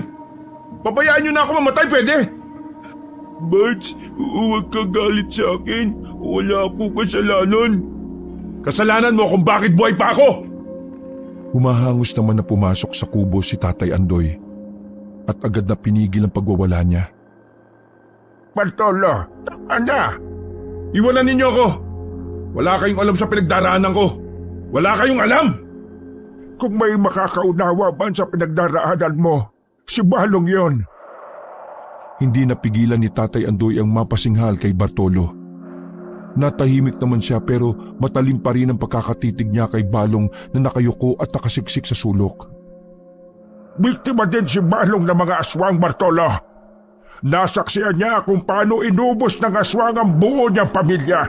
Pabayaan niyo na ako mamatay, pwede? Bards, huwag ka galit sa akin. Wala akong kasalanan. Kasalanan mo kung bakit buhay pa ako! Humahangos naman na pumasok sa kubo si Tatay Andoy at agad na pinigil ang pagwawala niya. Bartolo, tama na. Iwanan ninyo ako! Wala kayong alam sa pinagdaraanan ko! Wala kayong alam! Kung may makakaunawa man sa pinagdaraanan mo, si Balong yon. Hindi napigilan ni Tatay Andoy ang mapasinghal kay Bartolo. Natahimik naman siya pero matalim pa rin ang pagkakatitig niya kay Balong na nakayuko at nakasiksik sa sulok. Biktima din si Balong ng mga aswang, Bartolo. Nasaksiyan niya kung paano inubos ng aswang ang buo niyang pamilya.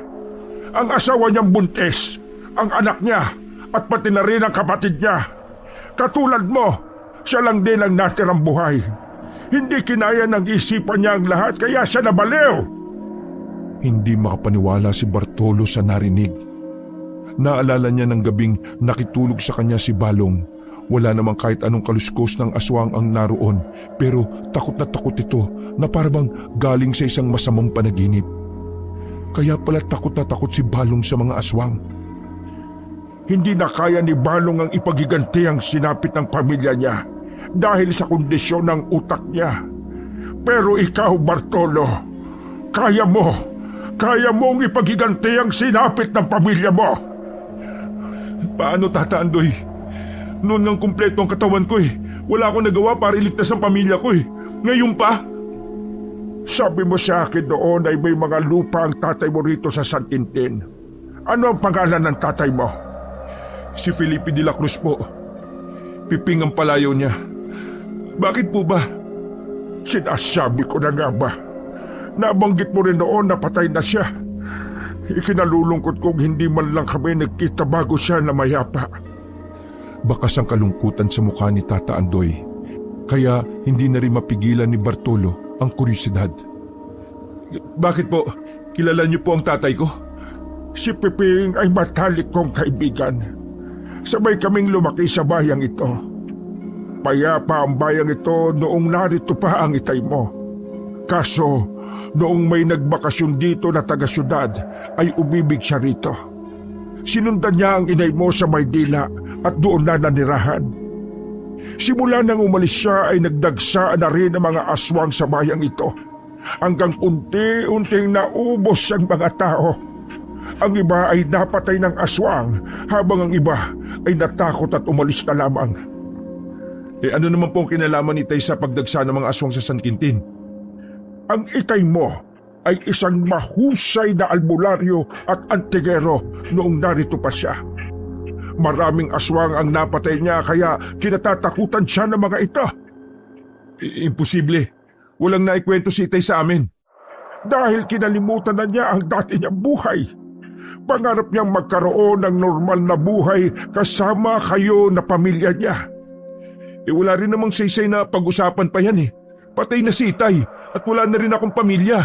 Ang asawa niyang buntis, ang anak niya, at pati na rin ang kapatid niya. Katulad mo, siya lang din ang natirang buhay. Hindi kinaya ng isipan niya ang lahat kaya siya nabaliw. Hindi makapaniwala si Bartolo sa narinig. Naalala niya ng gabing nakitulog sa kanya si Balong. Wala namang kahit anong kaluskos ng aswang ang naroon, pero takot na takot ito na parang galing sa isang masamang panaginip. Kaya pala takot na takot si Balong sa mga aswang. Hindi na kaya ni Balong ang ipagiganti ang sinapit ng pamilya niya dahil sa kondisyon ng utak niya. Pero ikaw, Bartolo, kaya mong ipagiganti ang sinapit ng pamilya mo. Paano, Tata Andoy? Noon ngang kumpleto ang katawan ko eh. Wala akong nagawa para iligtas ang pamilya ko eh. Ngayon pa? Sabi mo sa akin noon ay may mga lupa ang tatay mo rito sa San Quintin. Ano ang pangalan ng tatay mo? Si Felipe de la Cruz po. Piping ang palayaw niya. Bakit po ba? Sinasabi ko na nga ba? Nabanggit mo rin noon na patay na siya. Ikinalulungkot kong hindi man lang kami nagkita bago siya na mayapa. Bakas ang kalungkutan sa mukha ni Tata Andoy, kaya hindi na rin mapigilan ni Bartolo ang kuryosidad. Bakit po? Kilala niyo po ang tatay ko? Si Piping ay matalik kong kaibigan. Sabay kaming lumaki sa bayang ito. Payapa ang bayang ito noong narito pa ang itay mo. Kaso, noong may nagbakasyon dito na taga-syudad, ay umibig siya rito. Sinundan niya ang inay mo sa Maynila at doon na nanirahan. Simula nang umalis siya ay nagdagsa na rin ang mga aswang sa bayang ito. Hanggang unti-unting naubos ang mga tao. Ang iba ay napatay ng aswang habang ang iba ay natakot at umalis na lamang. Eh ano naman po ang kinalaman ni Tay sa pagdagsa ng mga aswang sa San Quintin? Ang itay mo ay isang mahusay na albularyo at antigero noong narito pa siya. Maraming aswang ang napatay niya kaya kinatatakutan siya ng mga ito. Imposible. Walang naikwento si Itay sa amin. Dahil kinalimutan na niya ang dati niyang buhay. Pangarap niyang magkaroon ng normal na buhay kasama kayo na pamilya niya. Wala rin namang saysay na pag-usapan pa yan eh. Patay na si Itay at wala na rin akong pamilya.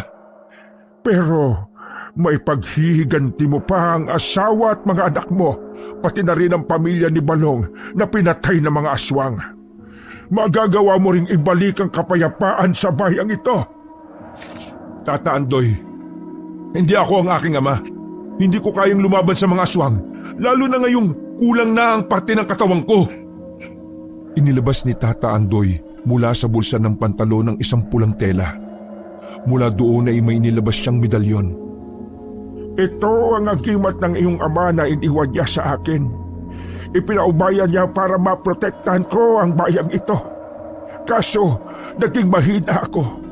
Pero may paghihiganti mo pa ang asawa at mga anak mo, pati na rin ang pamilya ni Balong na pinatay ng mga aswang. Magagawa mo ring ibalik ang kapayapaan sa bayang ito. Tata Andoy, hindi ako ang aking ama. Hindi ko kayang lumaban sa mga aswang, lalo na ngayong kulang na ang parte ng katawan ko. Inilabas ni Tata Andoy mula sa bulsa ng pantalon ng isang pulang tela. Mula doon ay may inilabas siyang medalyon. Ito ang agimat ng iyong ama na iniwan niya sa akin. Ipinaubayan niya para maprotektahan ko ang bayang ito. Kaso, naging mahina ako.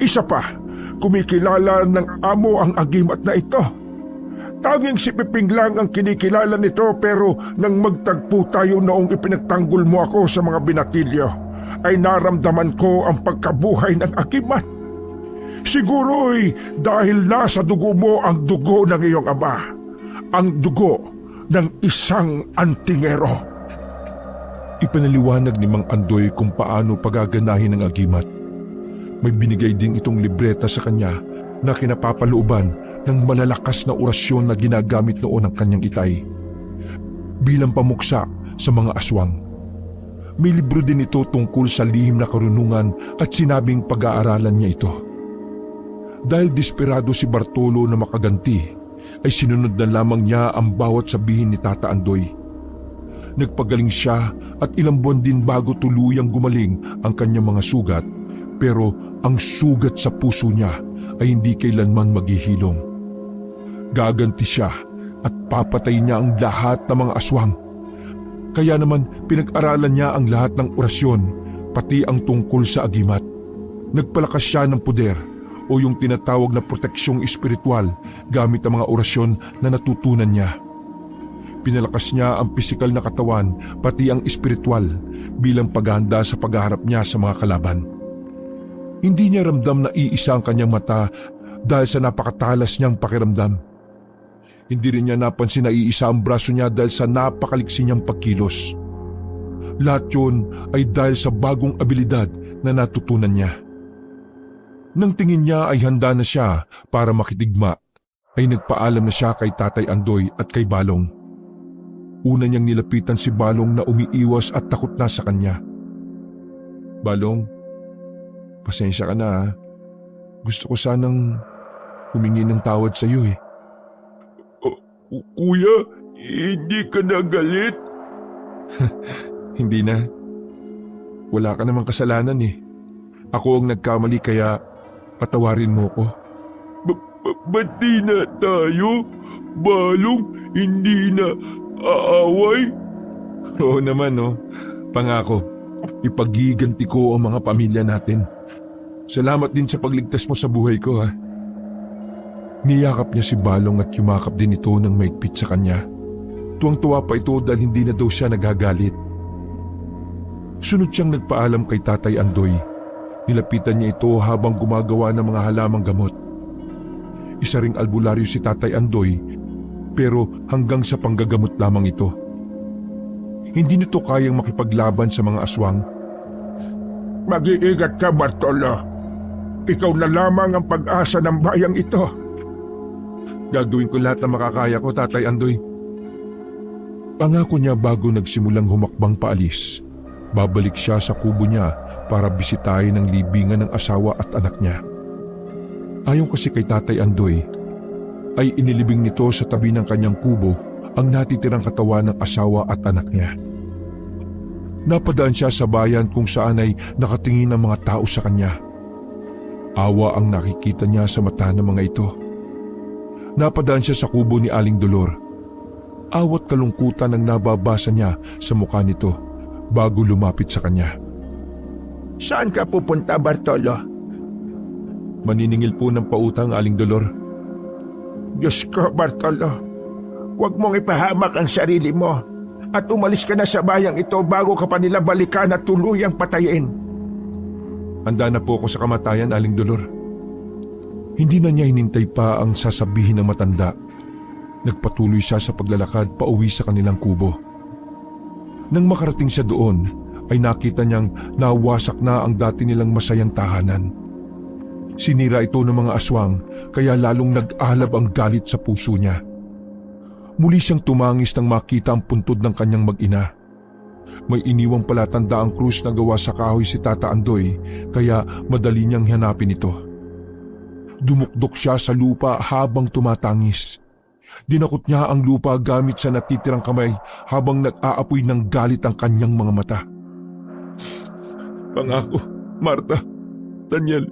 Isa pa, kumikilala ng amo ang agimat na ito. Tanging si Piping lang ang kinikilala nito pero nang magtagpo tayo noong ipinagtanggol mo ako sa mga binatilyo, ay naramdaman ko ang pagkabuhay ng agimat. Siguro'y dahil nasa dugo mo ang dugo ng iyong ama, ang dugo ng isang antingero. Ipinaliwanag ni Mang Andoy kung paano pagaganahin ng agimat. May binigay ding itong libreta sa kanya na kinapapalooban ng malalakas na orasyon na ginagamit noon ng kanyang itay bilang pamuksa sa mga aswang. May libro din ito tungkol sa lihim na karunungan at sinabing pag-aaralan niya ito. Dahil desperado si Bartolo na makaganti, ay sinunod na lamang niya ang bawat sabihin ni Tata Andoy. Nagpagaling siya at ilang buwan din bago tuluyang gumaling ang kanyang mga sugat, pero ang sugat sa puso niya ay hindi kailanman maghihilom. Gaganti siya at papatay niya ang lahat ng mga aswang. Kaya naman pinag-aralan niya ang lahat ng orasyon, pati ang tungkol sa agimat. Nagpalakas siya ng poder o yung tinatawag na proteksyong espiritual gamit ang mga orasyon na natutunan niya. Pinalakas niya ang pisikal na katawan pati ang espiritual bilang paghahanda sa pagharap niya sa mga kalaban. Hindi niya ramdam na iisa ang kanyang mata dahil sa napakatalas niyang pakiramdam. Hindi rin niya napansin na iisa ang braso niya dahil sa napakaliksi niyang pagkilos. Lahat yun ay dahil sa bagong abilidad na natutunan niya. Nang tingin niya ay handa na siya para makitigma, ay nagpaalam na siya kay Tatay Andoy at kay Balong. Una niyang nilapitan si Balong na umiiwas at takot na sa kanya. Balong, pasensya ka na ha. Gusto ko sanang humingi ng tawad sa iyo eh. Kuya, hindi ka na galit? Hindi na. Wala ka namang kasalanan eh. Ako ang nagkamali kaya patawarin mo ko. Ba't di na tayo? Balong, hindi na aaway? Oo naman oh. Pangako, ipagiganti ko ang mga pamilya natin. Salamat din sa pagligtas mo sa buhay ko ha. Niyakap niya si Balong at yumakap din ito ng maigpit sa kanya. Tuwang-tuwa pa ito dahil hindi na daw siya nagagalit. Sunod siyang nagpaalam kay Tatay Andoy. Nilapitan niya ito habang gumagawa ng mga halamang gamot. Isa ring albularyo si Tatay Andoy, pero hanggang sa panggagamot lamang ito. Hindi nito kayang makipaglaban sa mga aswang. Mag-iingat ka, Bartolo. Ikaw na lamang ang pag-asa ng bayang ito. Gagawin ko lahat na makakaya ko, Tatay Andoy. Pangako niya bago nagsimulang humakbang paalis. Babalik siya sa kubo niya para bisitahin ang libingan ng asawa at anak niya. Ayon kasi kay Tatay Andoy, ay inilibing nito sa tabi ng kanyang kubo ang natitirang katawan ng asawa at anak niya. Napadaan siya sa bayan kung saan ay nakatingin ang mga tao sa kanya. Awa ang nakikita niya sa mata ng mga ito. Napadaan siya sa kubo ni Aling Dolor. Awat kalungkutan ang nababasa niya sa mukha nito bago lumapit sa kanya. Saan ka pupunta, Bartolo? Maniningil po ng pautang, Aling Dolor. Diyos ko, Bartolo. Huwag mong ipahamak ang sarili mo at umalis ka na sa bayang ito bago ka pa nila balikan at tuluyang patayin. Handa na po ako sa kamatayan, Aling Dolor. Hindi na niya hinintay pa ang sasabihin ng matanda. Nagpatuloy siya sa paglalakad pauwi sa kanilang kubo. Nang makarating siya doon, ay nakita niyang nawasak na ang dati nilang masayang tahanan. Sinira ito ng mga aswang kaya lalong nag-alab ang galit sa puso niya. Muli siyang tumangis nang makita ang puntod ng kanyang mag-ina. May iniwang palatandaang krus na gawa sa kahoy si Tata Andoy kaya madali niyang hanapin ito. Dumukdok siya sa lupa habang tumatangis. Dinakot niya ang lupa gamit sa natitirang kamay habang nag-aapoy ng galit ang kanyang mga mata. Pangako, Marta, Daniel,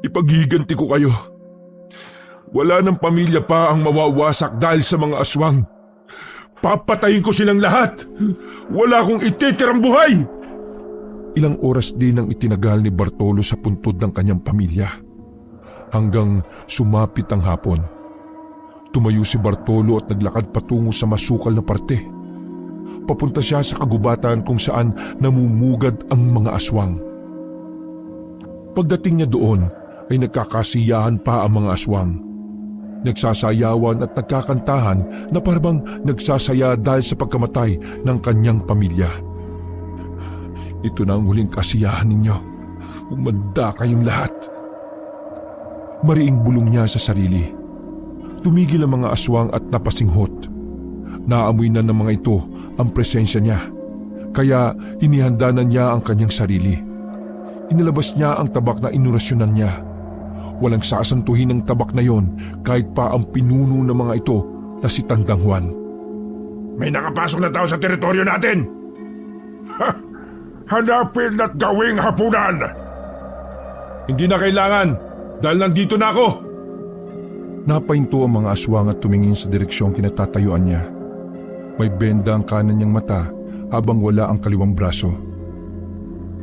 ipaghiganti ko kayo. Wala ng pamilya pa ang mawawasak dahil sa mga aswang. Papatayin ko silang lahat. Wala akong ititirang buhay. Ilang oras din ang itinagal ni Bartolo sa puntod ng kanyang pamilya. Hanggang sumapit ang hapon. Tumayo si Bartolo at naglakad patungo sa masukal na parte. Papunta siya sa kagubatan kung saan namumugad ang mga aswang. Pagdating niya doon ay nagkakasiyahan pa ang mga aswang. Nagsasayawan at nagkakantahan na parang nagsasaya dahil sa pagkamatay ng kanyang pamilya. Ito na ang huling kasiyahan ninyo. Umanda kayong lahat. Mariing bulong niya sa sarili. Tumigil ang mga aswang at napasinghot. Naamoy na ng mga ito ang presensya niya. Kaya inihanda na niya ang kanyang sarili. Inilabas niya ang tabak na inurasyonan niya. Walang sasantuhin ng tabak na yon kahit pa ang pinuno ng mga ito na si Tandang Juan. May nakapasok na tao sa teritoryo natin! Ha! Hanapin at gawing hapunan! Hindi na kailangan dahil nandito na ako! Napahinto ang mga aswang at tumingin sa direksyong kinatatayuan niya. May benda ang kanan niyang mata habang wala ang kaliwang braso.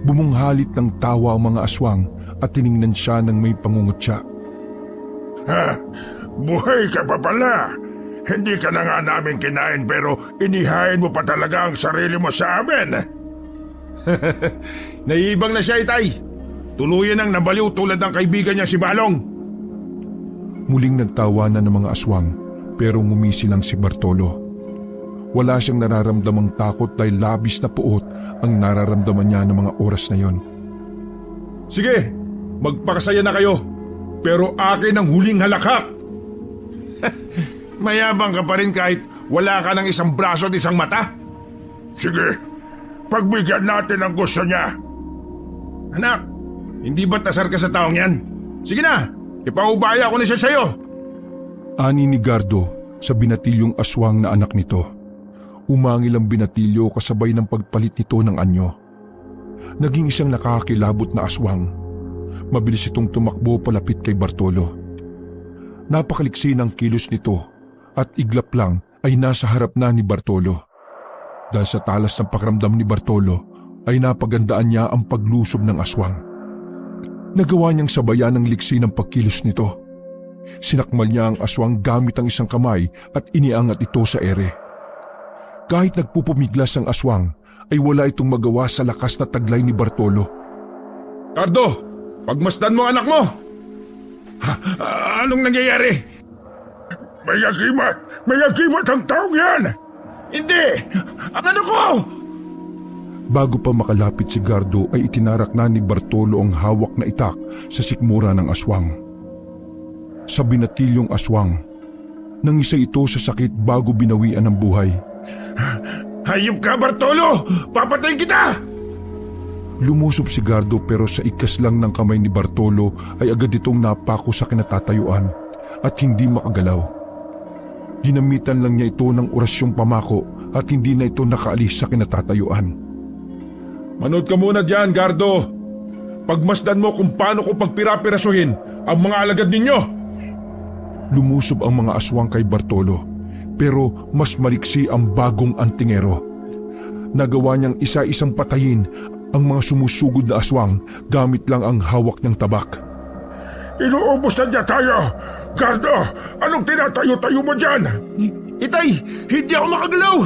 Bumunghalit ng tawa ang mga aswang at tiningnan siya ng may pangungutya. Ha! Buhay ka pa pala! Hindi ka na nga namin kinain pero inihain mo pa talaga ang sarili mo sa amin! Naiibang na siya, Itay. Tuluyan ang nabaliw tulad ng kaibigan niya si Balong. Muling nagtawanan ng mga aswang pero ngumisi lang si Bartolo. Wala siyang nararamdamang takot dahil labis na puot ang nararamdaman niya ng mga oras na yon. Sige, magpakasaya na kayo. Pero akin ang huling halakhak. Mayabang ka pa rin kahit wala ka ng isang braso at isang mata. Sige, pagbigyan natin ang gusto niya. Anak, hindi ba't asar ka sa taong yan? Sige na, ipaubaya ko na siya sa'yo. Ani ni Gardo sa binatilyong aswang na anak nito. Umangil ang binatilyo kasabay ng pagpalit nito ng anyo. Naging isang nakakilabot na aswang. Mabilis itong tumakbo palapit kay Bartolo. Napakaliksi ng kilos nito at iglap lang ay nasa harap na ni Bartolo. Dahil sa talas ng pakiramdam ni Bartolo ay napagandaan niya ang paglusob ng aswang. Nagawa niyang sabayan ng liksi ng pagkilos nito. Sinakmal niya ang aswang gamit ang isang kamay at iniangat ito sa ere. Kahit nagpupumiglas ang aswang, ay wala itong magawa sa lakas na taglay ni Bartolo. Gardo, pagmasdan mo anak mo! Anong nangyayari? May agimat ang taong yan! Hindi! Ang ano ko! Bago pa makalapit si Gardo ay itinarak na ni Bartolo ang hawak na itak sa sikmura ng aswang. Sa binatilyong aswang, nangisa ito sa sakit bago binawian ng buhay. Hayop ka, Bartolo! Papatayin kita! Lumusob si Gardo pero sa ikas lang ng kamay ni Bartolo ay agad itong napako sa kinatatayuan at hindi makagalaw. Ginamitan lang niya ito ng orasyong pamako at hindi na ito nakaalis sa kinatatayuan. Manood ka muna dyan, Gardo. Pagmasdan mo kung paano ko pagpirapirasuhin ang mga alagad ninyo. Lumusob ang mga aswang kay Bartolo pero mas maliksi ang bagong antingero. Nagawa niyang isa-isang patayin ang mga sumusugod na aswang gamit lang ang hawak niyang tabak. Inuubos na niya tayo! Gardo, anong tinatayo-tayo mo dyan? Itay, hindi ako makagalaw!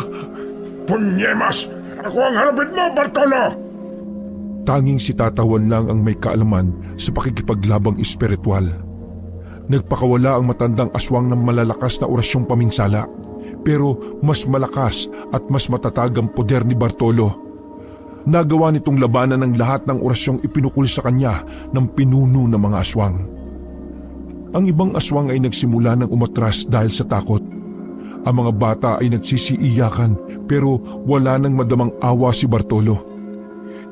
Punyemas! Ako ang harapin mo, Bartolo! Tanging si Tatawan lang ang may kaalaman sa pakikipaglabang espiritual. Nagpakawala ang matandang aswang ng malalakas na orasyong paminsala, pero mas malakas at mas matatag ang poder ni Bartolo. Nagawa nitong labanan ng lahat ng orasyong ipinukul sa kanya ng pinuno ng mga aswang. Ang ibang aswang ay nagsimula ng umatras dahil sa takot. Ang mga bata ay nagsisiiyakan pero wala nang madamang awa si Bartolo.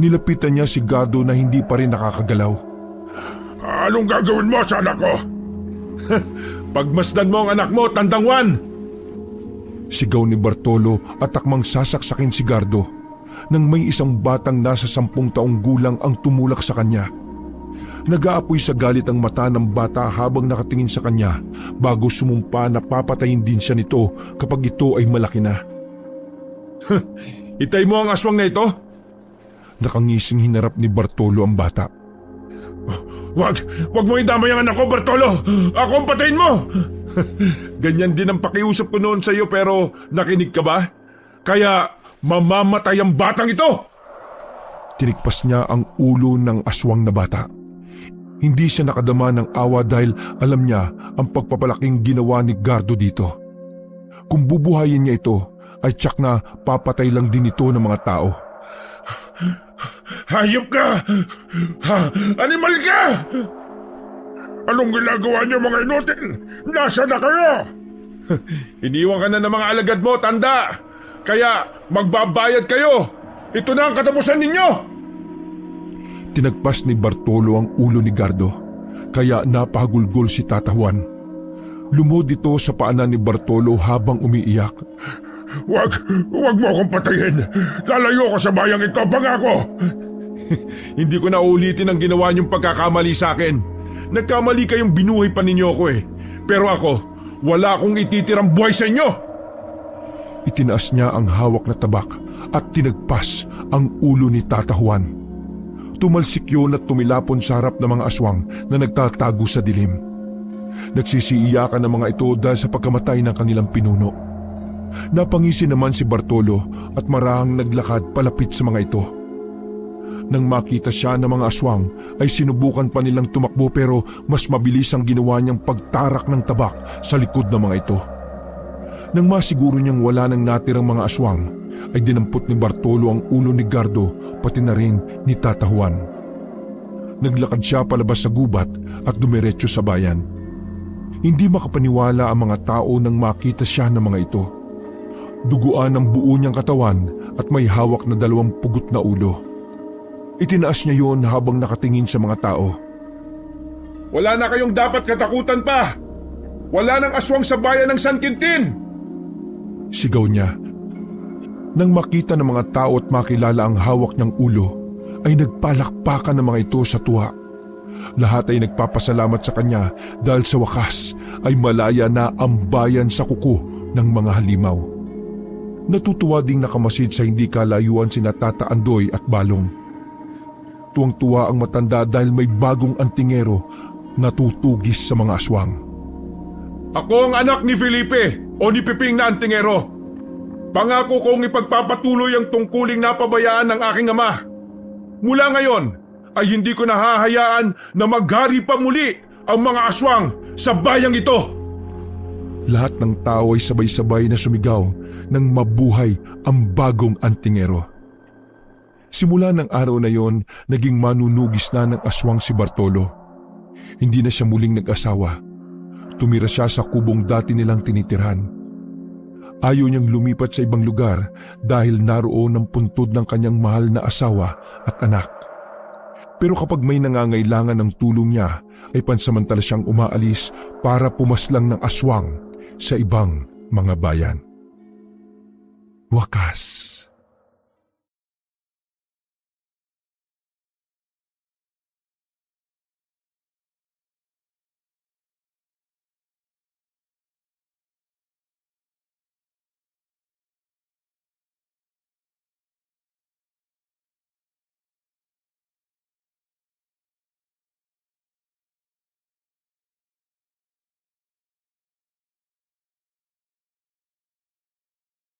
Nilapitan niya si Gardo na hindi pa rin nakakagalaw. Anong gagawin mo sa anak ko? Pagmasdan mo ang anak mo, Tandang Juan! Sigaw ni Bartolo at takmang sasaksakin si Gardo nang may isang batang nasa 10 taong gulang ang tumulak sa kanya. Nag-aapoy sa galit ang mata ng bata habang nakatingin sa kanya bago sumumpa na papatayin din siya nito kapag ito ay malaki na. Itay mo ang aswang na ito? Nakangising hinarap ni Bartolo ang bata. Wag mo idamay ang anak ko, Bartolo! Ako ang patayin mo! Ganyan din ang pakiusap ko noon sa iyo pero nakinig ka ba? Kaya mamamatay ang batang ito! Tinigpas niya ang ulo ng aswang na bata. Hindi siya nakadama ng awa dahil alam niya ang pagpapalaking ginawa ni Gardo dito. Kung bubuhayin niya ito, ay tsak na papatay lang din ito ng mga tao. Hayop ka! Animal ka! Anong ginagawa niyo mga inutil? Nasaan na kayo? Iniwan ka na ng mga alagad mo, tanda! Kaya magbabayad kayo! Ito na ang katapusan ninyo! Tinagpas ni Bartolo ang ulo ni Gardo. kaya napahagulgol si Tata Juan. Lumod ito sa paanan ni Bartolo habang umiiyak. Wag mo akong patayin. Lalayo ko sa bayang ito, pangako. Hindi ko na ulitin ang ginawa niyong pagkakamali sa akin. Nagkamali kayong binuhay pa ninyo ako eh. Pero ako, wala akong ititirang buhay sa inyo. Itinaas niya ang hawak na tabak at tinagpas ang ulo ni Tata Juan. Tumalsik yun at tumilapon sa harap ng mga aswang na nagtatago sa dilim. Nagsisiiyakan ng mga ito dahil sa pagkamatay ng kanilang pinuno. Napangisi naman si Bartolo at marahang naglakad palapit sa mga ito. Nang makita siya ng mga aswang ay sinubukan pa nilang tumakbo pero mas mabilis ang ginawa niyang pagtarak ng tabak sa likod ng mga ito. Nang masiguro niyang wala nang natirang mga aswang, ay dinampot ni Bartolo ang ulo ni Gardo pati na rin ni Tata Juan. Naglakad siya palabas sa gubat at dumiretso sa bayan. Hindi makapaniwala ang mga tao nang makita siya ng mga ito. Duguan ang buo niyang katawan at may hawak na 2 pugot na ulo. Itinaas niya yon habang nakatingin sa mga tao. Wala na kayong dapat katakutan pa. Wala nang aswang sa bayan ng San Quintin. Sigaw niya. Nang makita ng mga tao at makilala ang hawak niyang ulo, ay nagpalakpakan ng mga ito sa tuwa. Lahat ay nagpapasalamat sa kanya dahil sa wakas ay malaya na ang bayan sa kuko ng mga halimaw. Natutuwa ding nakamasid sa hindi kalayuan sina Tata Andoy at Balong. Tuwang-tuwa ang matanda dahil may bagong antingero na tutugis sa mga aswang. Ako ang anak ni Felipe o ni Piping na antingero. Pangako kong ipagpapatuloy ang tungkuling napabayaan ng aking ama. Mula ngayon ay hindi ko nahahayaan na maghari pa muli ang mga aswang sa bayang ito. Lahat ng tao ay sabay-sabay na sumigaw nang mabuhay ang bagong antingero. Simula ng araw na yon, naging manunugis na ng aswang si Bartolo. Hindi na siya muling nag-asawa. Tumira siya sa kubong dati nilang tinitirhan. Ayaw niyang lumipat sa ibang lugar dahil naroon ang puntod ng kanyang mahal na asawa at anak. Pero kapag may nangangailangan ng tulong niya, ay pansamantala siyang umaalis para pumaslang ng aswang sa ibang mga bayan. Wakas.